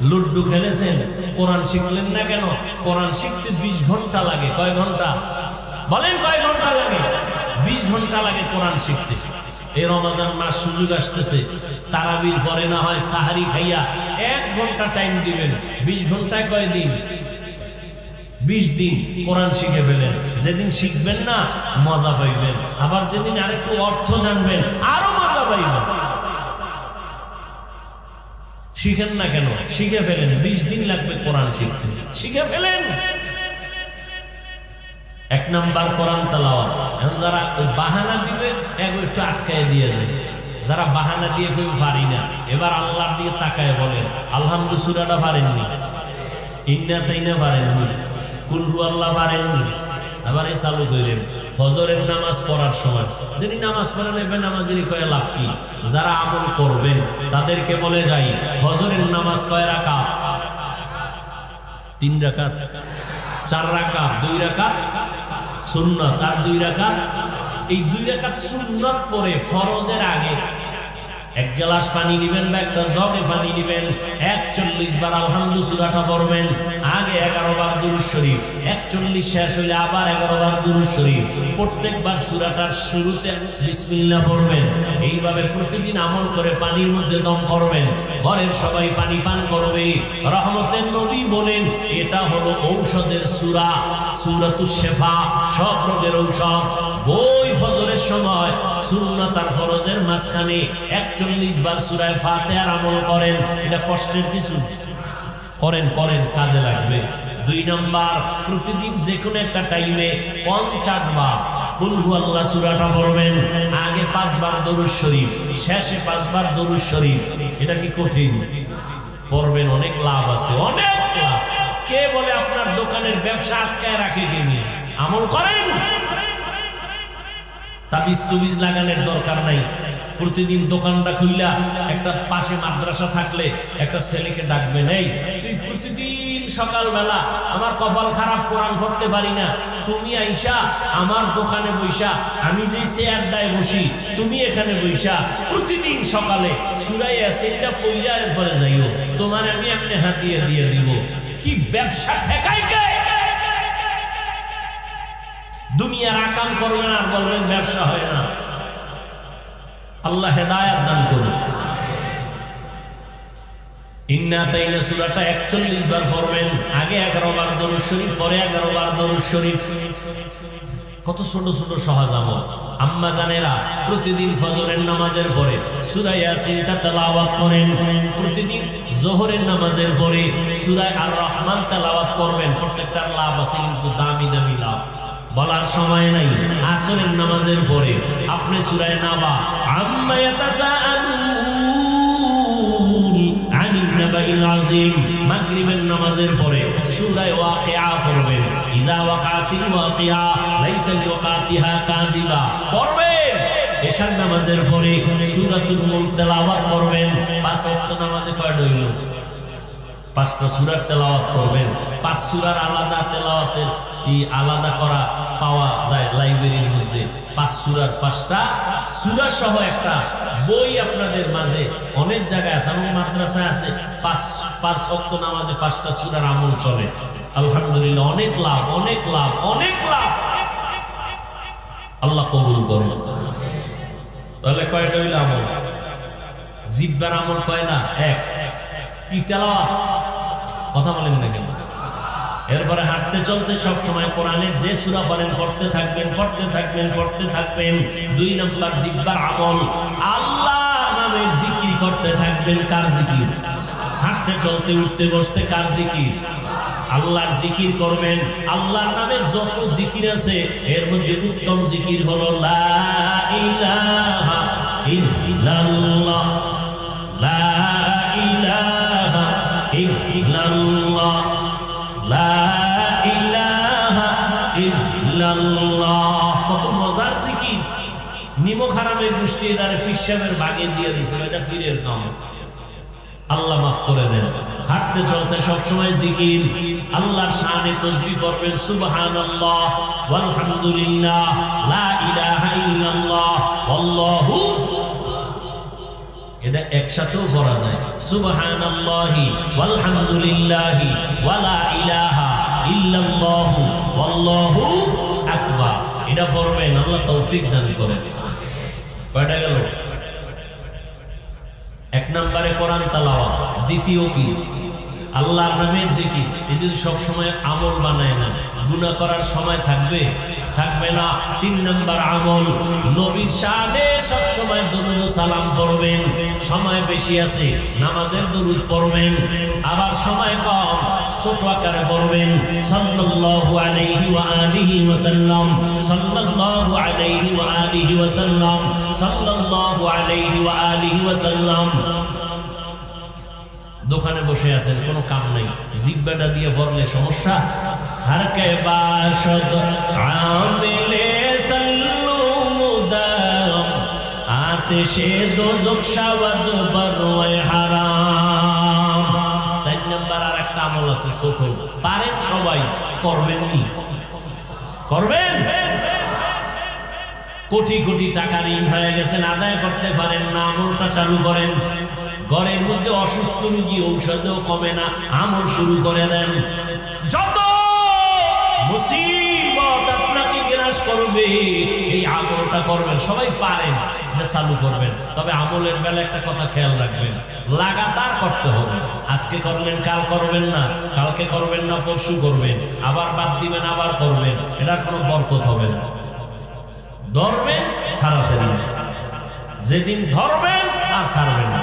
লুড্ডু খেলেছেন, কোরআন শিখলেন না কেন? কোরআন শিখতে 20 ঘন্টা লাগে। কয় ঘন্টা বলেন? কয় ঘন্টা লাগে? 20 ঘন্টা লাগে কোরআন শিখতে। এই রমজান মাস সুযোগ আসতেছে, তারাবির পরে না হয় সাহারি খাইয়া 1 ঘন্টা টাইম দিবেন। 20 ঘন্টায় কয় দিন? 20 দিন কোরআন শিখে ফেলেন। যেদিন শিখবেন না মজা পাইবেন, আবার যেদিন আরেকটু অর্থ জানবেন আরো মজা পাইবেন। শিখেন না কেন? শিখে ফেলেন। 20 দিন লাগবে কোরআন শিখতে, শিখে ফেলেন। 1 নাম্বার কোরআন তেলাওয়াত। এখন যারা ওই বাহানা দিবে একটু আটকায় দিয়ে যায়, যারা বাহানা দিয়ে কই পারি না, এবার আল্লাহর দিকে তাকায় বলেন আলহামদুলিল্লাহ সূরাটা পারেননি, ইন্না তাইনা পারেননি, কুল হুয়াল্লাহ পারেননি। আবার এই চালু করেন ফজরের নামাজ পড়ার সময়, যিনি নামাজ পড়েন এবার নামাজেরই কয়ে লাভ কি? যারা আমল করবেন তাদেরকে বলে যাই ফজরের নামাজ কয় রাকাত? 3 রাকাত, 4 রাকাত, 2 রাকাত সুন্নাত আর 2 রাকাত। এই 2 রাকাত সুন্নাত পরে ফরজের আগে 1 গ্লাস পানি নিবেন বা একটা জগে পানি নিবেন, 41 বার আলহামদুলিল্লাহ সূরাটা পড়বেন, আগে 11 বার দুরূদ শরীফ, 41 শেষ হইলে আবার 11 বার দুরূদ শরীফ, প্রত্যেকবার সূরাটার শুরুতে বিসমিল্লাহ পড়বেন। এইভাবে প্রতিদিন আমল করে পানির মধ্যে দম করবেন, ঘরের সবাই পানি পান করবে। রহমতের নবী বলেন এটা হলো ঔষধের সূরা, সূরাতুশ শিফা, সব রোগের ঔষধ। ওই ফজরের সময় সুন্নাত আর ফরজের মাঝখানে 41 বার সূরা ফাতিহার আমল করেন। এটা কষ্টের কিছু, করেন করেন, কাজে লাগবে। 2 নাম্বার, প্রতিদিন যে কোনো একটা টাইমে 50 বার কুল হুয়াল্লাহ সূরাটা পড়বেন, আগে 5 বার দরুদ শরীফ, শেষে 5 বার দরুদ শরীফ। এটা কি কঠিন? পড়বেন, অনেক লাভ আছে, অনেক লাভ। কে বলে আপনার দোকানের ব্যবসা আটকায় রাখে? কে নিয়ে আমল করেন, তাবিজ তুবিজ লাগানোর দরকার নাই। প্রতিদিন দোকানটা খুইলা একটা পাশে মাদ্রাসা থাকলে একটা ছেলেকে ডাকবেন, এই তুই প্রতিদিন সকালবেলা, আমার কপাল খারাপ, কোরআন পড়তে পারি না, তুমি আইসা আমার দোকানে বইসা, আমি যে চেয়ারটায় বসি তুমি এখানে বইসা প্রতিদিন সকালে সূরা ইয়াসিনটা পড়া এরপরে যাইও, তোমার আমি এমনি হাতিয়ে দিয়ে দিব। কি ব্যবসা ঠেকায় কে? দুনিয়ার আকাম করবেন আর বলবেন ব্যবসা হয় না। আল্লাহ হেদায়েত দান করুন। ইন্না তাইনা সূরাটা 41 বার পড়বেন, আগে 11 বার দরুদ শরীফ, পরে 11 বার দরুদ শরীফ। কত ছোট ছোট সহজ আমল। আম্মা জানেরা প্রতিদিন ফজরের নামাজের পরে সূরা ইয়াসিনটা তেলাওয়াত করেন, প্রতিদিন যোহরের নামাজের পরে সূরা আর রহমান তেলাওয়াত করবেন। প্রত্যেকটার লাভ আছে, কিন্তু দামি দামি লাভ বলার সময় নাই। আসরের নামাজের পরে আপনি সূরা নাবা, আম্মা ইয়াতাসাআলুন আনিন নাবাইল আযীম, মাগরিবের নামাজের পরে সূরা ওয়াকিয়া পড়বেন। ইযা ওয়াকাতিল ওয়াকিয়া লাইসা লিওয়াকাতিহা কাযিবা পড়বেন। এশার নামাজের পরে সূরাতুল মুলক তেলাওয়াত করবেন। 5 ওয়াক্ত নামাজে কয়টা হইল? 5টা সূরা তেলাওয়াত করবেন। 5 সূরার আলাদা তেলাওয়াতের আলাদা করা পাওয়া যায় লাইব্রেরির মধ্যে। 5 সূরার 5টা সূরা সহ একটা বই আপনাদের মাঝে অনেক জায়গায় আছে, এবং মাদ্রাসায় আছে। 5 ওয়াক্ত নামাজে 5টা সূরার আমল চলে। আলহামদুলিল্লাহ, অনেক লাভ, অনেক লাভ, অনেক লাভ। আল্লাহ কবুল করুন। তাহলে কয়টা হইল আমল? জিহ্বার আমল কয় না? এক। কি তেলাওয়াত? কথা বলেন না কেন? এরপরে হাঁটতে চলতে সব সময় কোরআনের যে সূরা পড়েন পড়তে থাকবেন, পড়তে থাকবেন, পড়তে থাকবেন। 2 নাম্বার জিহ্বার আমল, আল্লাহ নামের জিকির করতে থাকবেন। কার জিকির? হাঁটতে চলতে উঠতে বসতে কার জিকির? আল্লাহর জিকির করবেন। আল্লাহর নামে যত জিকির আছে এর মধ্যে উত্তম জিকির হলো লা ইলাহা ইল্লাল্লাহ, লা ইলাহা ইল্লাল্লাহ, লা ইলাহা ইল্লাল্লাহ। কত মজার জিকির। নিমক হারামের গোষ্ঠী এটারে পিসাবের ভাগে দিয়ে দিয়েছিল, এটা ফিরের কাম। আল্লাহ মাফ করে দেন। হাঁটতে চলতে সব সময় জিকির, আল্লাহর শানে তাসবিহ করবেন। সুবহানাল্লাহ, আলহামদুলিল্লাহ, লা ইলাহা ইল্লাল্লাহ, আল্লাহু। এটা একসাথেও পড়া যায়। সুবহানাল্লাহি ওয়ালহামদুলিল্লাহি ওয়ালা ইলাহা ইল্লাল্লাহু আল্লাহু আকবার। এটা পড়বেন, আল্লাহ তৌফিক দান করেন। কয়টা গেল? 1 নম্বরে কোরআন তেলাওয়াত। দ্বিতীয় কি? আল্লাহর নামের জিকির। এই যদি সব সময় আমল বানায় না, গুনাহ করার সময় থাকবে? থাকবে না। 3 নম্বর আমল, নবীর শানে সব সময় দরুদ ও সালাম পড়বেন। সময় বেশি আছে, নামাজের দরুদ পড়বেন। আবার সময় কম, ছোট আকারে পড়বেন। সাল্লাল্লাহু আলাইহি ওয়া আলিহি ওয়া সাল্লাম, সাল্লাল্লাহু আলাইহি ওয়া আলিহি ওয়া সাল্লাম, সাল্লাল্লাহু আলাইহি ওয়া আলিহি ওয়া সাল্লাম। দোকানে বসে আছেন, কোনো কাম নাই, জিহ্বাটা দিয়ে পড়লে সমস্যা। হর কে বাশদ আমিলে সাল্লু মুদাম, আতিশে দোজখ শাওয়াদ বরওয়ে হারাম। 4 নম্বর আর একটা আমল আছে ছোট, পারেন সবাই, করবেন নি? করবেন? কোটি কোটি টাকা ঋণ হয়ে গেছেন, আদায় করতে পারেন না, আমলটা চালু করেন। ঘরের মধ্যে অসুস্থ রোগী, ঔষধও কমে না, আমল শুরু করে দেন। যত মুসিবত আপনাকে গ্রাস করবে, এই আমলটা করবেন। সবাই পারেন, এটা চালু করবেন। তবে আমলের বেলা একটা কথা খেয়াল রাখবেন, লাগাতার করতে হবে। আজকে করলেন, কাল করবেন না, কালকে করবেন না, পরশু করবেন, আবার বাদ দিবেন, আবার করবেন। এটার কোনো বরকত হবে না। ধরবেন, ছাড়াছাড়ি। যেদিন ধরবেন আর ছাড়বেন না,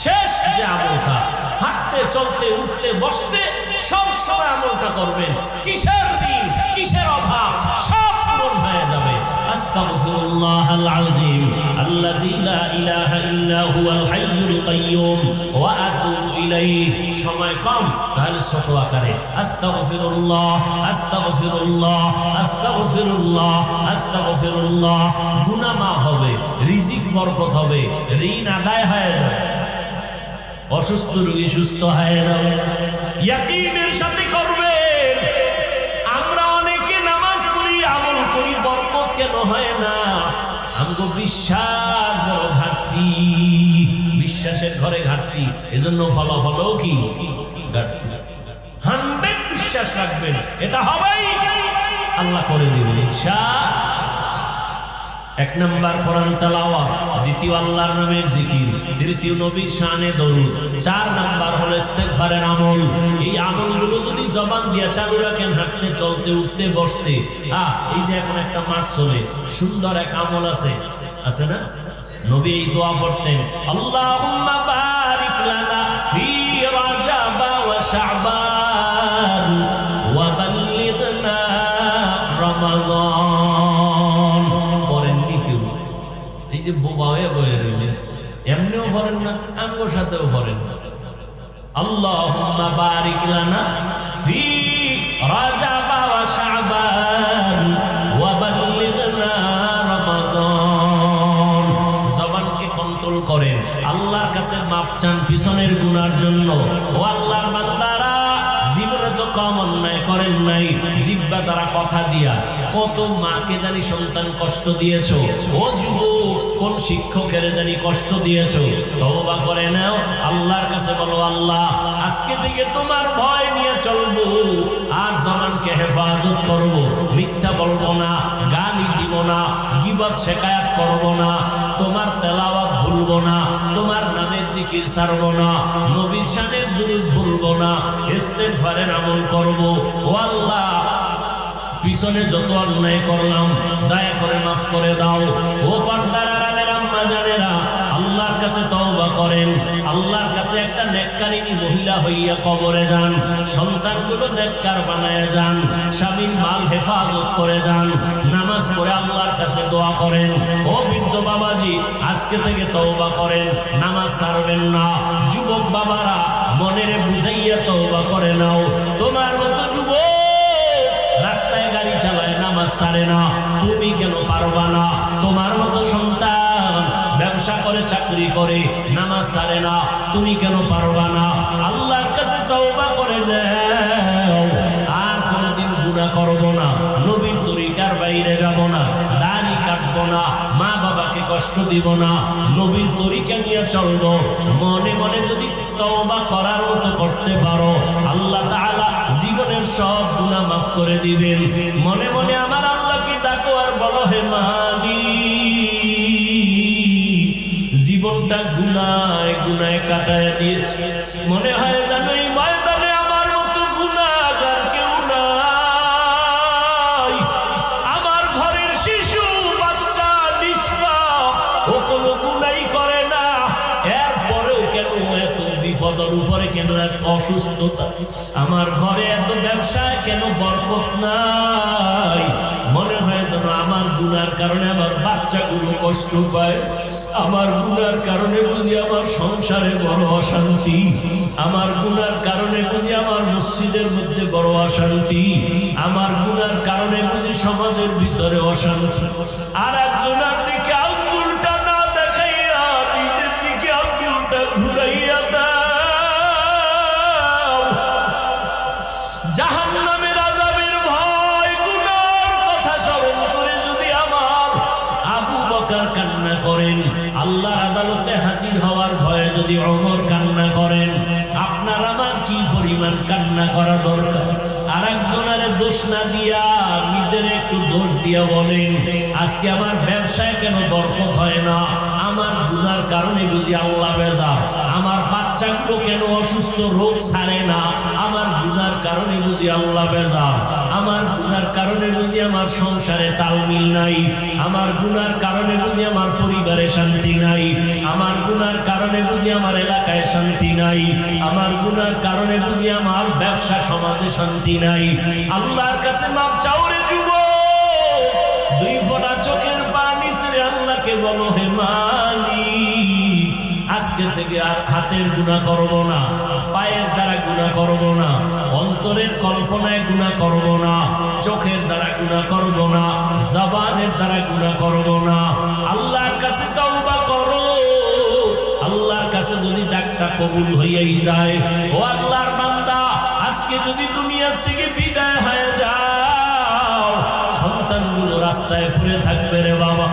শেষ যে আমলটা। হাঁটতে চলতে উঠতে বসতে সব সময় আমলটা করবেন। কিসের ঋণ, কিসের অভাব, সব পূরণ হয়ে যাবে। আস্তাগফিরুল্লাহাল আযীম আল্লাযী লা ইলাহা ইল্লা হুয়াল হাইয়ুল কাইয়্যুম ওয়া আতুবু ইলাইহি। সময় কম, তাহলে ছোট আকারে আস্তাগফিরুল্লাহ আস্তাগফিরুল্লাহ আস্তাগফিরুল্লাহ আস্তাগফিরুল্লাহ। গুনাহ মাফ হবে, রিজিক বরকত হবে, ঋণ আদায় হয়ে যাবে, অসুস্থ রোগী সুস্থ হয়ে যাবে। ইয়াকিনের সাথে করবেন। আমরা অনেকে নামাজ পড়ি, আমল করি, বরকত কেন হয় না? আমগো বিশ্বাস বড় ঘাটতি, বিশ্বাসের ঘরে ঘাটতি, এজন্য ফলাফলও কি ঘাটতি। 100 বিশ্বাস রাখবেন, এটা হবেই, আল্লাহ করে দিবেন ইনশাআল্লাহ। 1 নাম্বার কোরআন তেলাওয়াত, দ্বিতীয় আল্লাহর নামের জিকির, তৃতীয় নবীর শানে দরুদ, 4 নাম্বার হলো ইস্তেগফারের আমল। এই আমলগুলো যদি জবান দিয়ে চালু রাখেন, হাঁটতে চলতে উঠতে বসতে, এই যে এখন একটা মাঠ চলে, সুন্দর এক আমল আছে না? নবী এই দোয়া পড়তেন, আল্লাহুম্মা বারিক লানা ফি রাজাব ওয়া শাবান ওয়া বাল্লিগনা রমাদান। পড়েননি কেউ? এই যে বোবা হয়ে বয়ে রইলেন, এমনিও পড়েন না, আঙ্গুর সাথেও পড়েন না। আল্লাহুম্মা বারিক লানা ফি রাজাব ওয়া শাবান ওয়া বাল্লিগনা রমাদান। জবানকে কন্ট্রোল করেন, আল্লাহর কাছে মাপ চান পিছনের গুনার জন্য। ও আল্লাহর বান্দারা, জীবনে তো কম অন্যায় করেন নাই, জিহ্বা দ্বারা কথা দিয়া কত মাকে জানি সন্তান কষ্ট দিয়েছো। ও যুবক, কোন শিক্ষকের জানি কষ্ট দিয়েছো, তওবা করে নাও, আল্লাহর কাছে বলো, আল্লাহ আজকে থেকে তোমার ভয় নিয়ে চলবো, আর জবানকে হেফাজত করব, মিথ্যা বলবো না, গালি দিব না, গীবত শিকায়াত করব না, তোমার তেলাওয়াত ভুলবো না, তোমার নামের জিকির ছাড়বো না, নবীর শানের দুরূদ ভুলবো না, ইস্তেগফারের আমল করব। ও আল্লাহ, পিছনে যত অন্যায় করলাম দয়া করে মাফ করে দাও। ও পর্দার আড়ালের আম্মা জানেরা, আল্লাহর কাছে তওবা করেন, আল্লাহর কাছে একটা নেককারিনী মহিলা হইয়া কবরে যান, সন্তানগুলো নেককার বানায় যান, স্বামীর মাল হেফাজত করে যান, নামাজ পড়ে আল্লাহর কাছে দোয়া করেন। ও বৃদ্ধ বাবাজি, আজকে থেকে তওবা করেন, নামাজ ছাড়বেন না। যুবক বাবারা, মনের বুঝাইয়া তওবা করে নাও। তোমার মতো যুবক রাস্তায় গাড়ি চালায়, নামাজ ছাড়ে না, তুমি কেন পারবা না? তোমার মতো সন্তান ব্যবসা করে, চাকরি করে, নামাজ ছাড়ে না, তুমি কেন পারবা না? আল্লাহর কাছে তওবা করে নাও, আর কোনদিন গুনাহ করব না, নবীর তরিকার বাইরে যাব না, দাড়ি কাটবো না, মা বাবাকে কষ্ট দিব না, নবীর তরিকা নিয়ে চলবো। মনে মনে যদি তওবা করার মতো করতে পারো, আল্লাহ তাআলা জীবনের সব গুনাহ মাফ করে দিবেন। মনে মনে আমার আল্লাহকে ডাকো আর বলো, হে মালিক, জীবনটা গুনায় গুনায় কাটায় দিয়েছি, মনে হয় জানো এই ময়দানে আমার মতো গুনাহগার কেউ নাই। আমার ঘরের শিশু বাচ্চা নিষ্পাপ, ও কোনো গুনাহই করে না, এরপরেও কেন এত বিপদের উপরে, কেন এত অসুস্থতা, আমার ঘরে এত ব্যবসায় কেন বরকত নাই? মনে হয় যেন আমার গুনার কারণে আমার বাচ্চাগুলো কষ্ট পায়, আমার গুনার কারণে বুঝি আমার সংসারে বড় অশান্তি, আমার গুনার কারণে বুঝি আমার মসজিদের মধ্যে বড় অশান্তি, আমার গুনার কারণে বুঝি সমাজের ভিতরে অশান্তি। আর একজনের দিকে আঙ্গুলটা না দেখাইয়া নিজের দিকে আঙ্গুলটা ঘুরাইয়া দাও। জাহান্নামের আযাবের ভয়, গুনার কথা স্মরণ করে যদি আমার আবু বকর কান্না করেন, আল্লাহর আদালতে হাজির হওয়ার ভয়ে যদি ওমর কান্না করেন, আপনার আমার কি পরিমাণ কান্না করা দরকার? আর একজনের দোষ না দিয়া নিজের একটু দোষ দিয়া বলেন, আজকে আমার ব্যবসায় কেন বরকত হয় না? আমার গুনার কারণে বুঝি আল্লাহ বেজার, আমার বাচ্চাগুলো কেন অসুস্থ, রোগ ছাড়ে না, আমার গুনার কারণে বুঝি আল্লাহ বেজার, আমার গুনার কারণে বুঝি আমার সংসারে তালমিল নাই, আমার গুনার কারণে বুঝি আমার পরিবারে শান্তি নাই, আমার গুনার কারণে বুঝি আমার এলাকায় শান্তি নাই, আমার গুনার কারণে বুঝি আমার ব্যবসা সমাজে শান্তি নাই। আল্লাহর কাছে মাফ চাও রে যুবক, দুই ফোঁটা চোখের পানি ছেড়ে আল্লাহকে বলো, হে মালিক, আজকে থেকে আর হাতের গুনাহ করব না, পায়ের দ্বারা গুনাহ করব না, অন্তরের কল্পনায় গুনাহ করব না, চোখের দ্বারা গুনাহ করব না, জবানের দ্বারা গুনাহ করব না। আল্লাহর কাছে তওবা করো। আল্লাহর কাছে যদি ডাকটা কবুল হইয়াই যায়, ও আল্লাহর বান্দা, আজকে যদি দুনিয়ার থেকে বিদায় হয়ে যাও, সন্তানগুলো রাস্তায় ঘুরে থাকবে রে বাবা।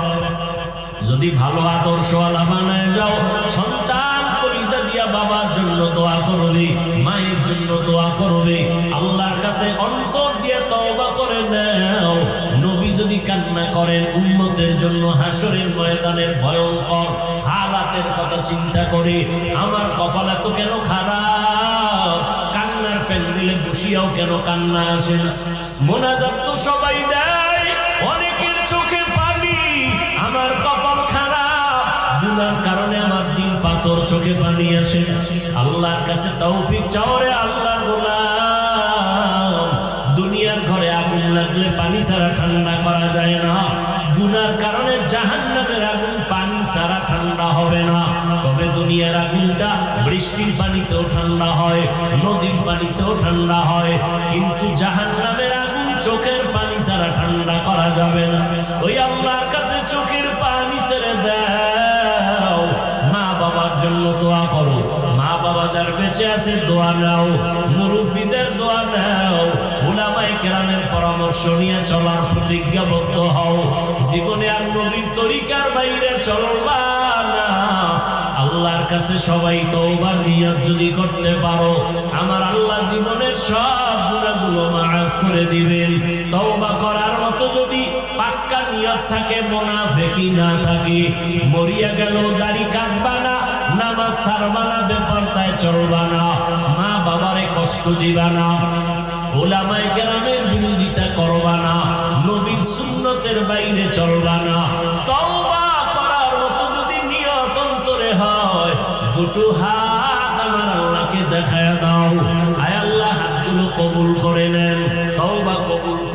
যদি ভালো আদর্শওয়ালা বানায় যাও, সন্তান কলিজা দিয়া বাবার জন্য দোয়া করবে, মায়ের জন্য দোয়া করবে। আল্লাহর কাছে অন্তর দিয়ে তওবা করে নাও। নবী যদি কান্না করেন উম্মতের জন্য হাসরের ময়দানের ভয়ঙ্কর হালাতের কথা চিন্তা করে, আমার কপাল এত কেন খারাপ, কান্নার প্যান্ডেলে বসিয়াও কেন কান্না আসে না? মোনাজাত তো সবাই দেয়, অনেকের চোখে পানি, আমার কপাল খারাপ, গুনার কারণে আমার দিন পাথর, চোখে পানি আসে না। আল্লাহর কাছে তৌফিক চাও রে আল্লাহর গোলাম। দুনিয়ার ঘরে আগুন লাগলে পানি ছাড়া ঠান্ডা করা যায় না, গুনার কারণে জাহান্নামের আগুন পানি ছাড়া ঠান্ডা হবে না। তবে দুনিয়ার আগুনটা বৃষ্টির পানিতেও ঠান্ডা হয়, নদীর পানিতেও ঠান্ডা হয়, কিন্তু জাহান্নামের আগুন চোখের পানি ছাড়া ঠান্ডা করা যাবে না। ওই আল্লাহর কাছে চোখের পানি ছেড়ে দাও। মা বাবার জন্য দোয়া করো, মা বাবা যার বেঁচে আছে দোয়া নাও, মুরব্বীদের দোয়া নাও, উলামায়ে কেরামের পরামর্শ নিয়ে চলার প্রতিজ্ঞাবদ্ধ হও। জীবনে আর নবীর তরিকার বাইরে চলবা না। আল্লাহর কাছে সবাই তওবার নিয়ত যদি করতে পারো, আমার আল্লাহ জীবনের সব গুনাহগুলো মাফ করে দিবেন। তওবা করার মতো যদি পাক্কা নিয়ত থাকে, মুনাফিকি না থাকে, মরিয়া গেল দাড়ি কাটবা না, নামাজ ছাড়বা না, বেপরদায় চলবা না, মা বাবারে কষ্ট দিবা না, উলামায়ে কেরামের বিরোধিতা করবা না, নবীর সুন্নতের বাইরে চলবা না। তওবা করার মতো যদি নিয়ত অন্তরে হয়, দুটো হাত আমার আল্লাহকে দেখায় দাও। আয় আল্লাহ, হাতগুলো কবুল করে নেন।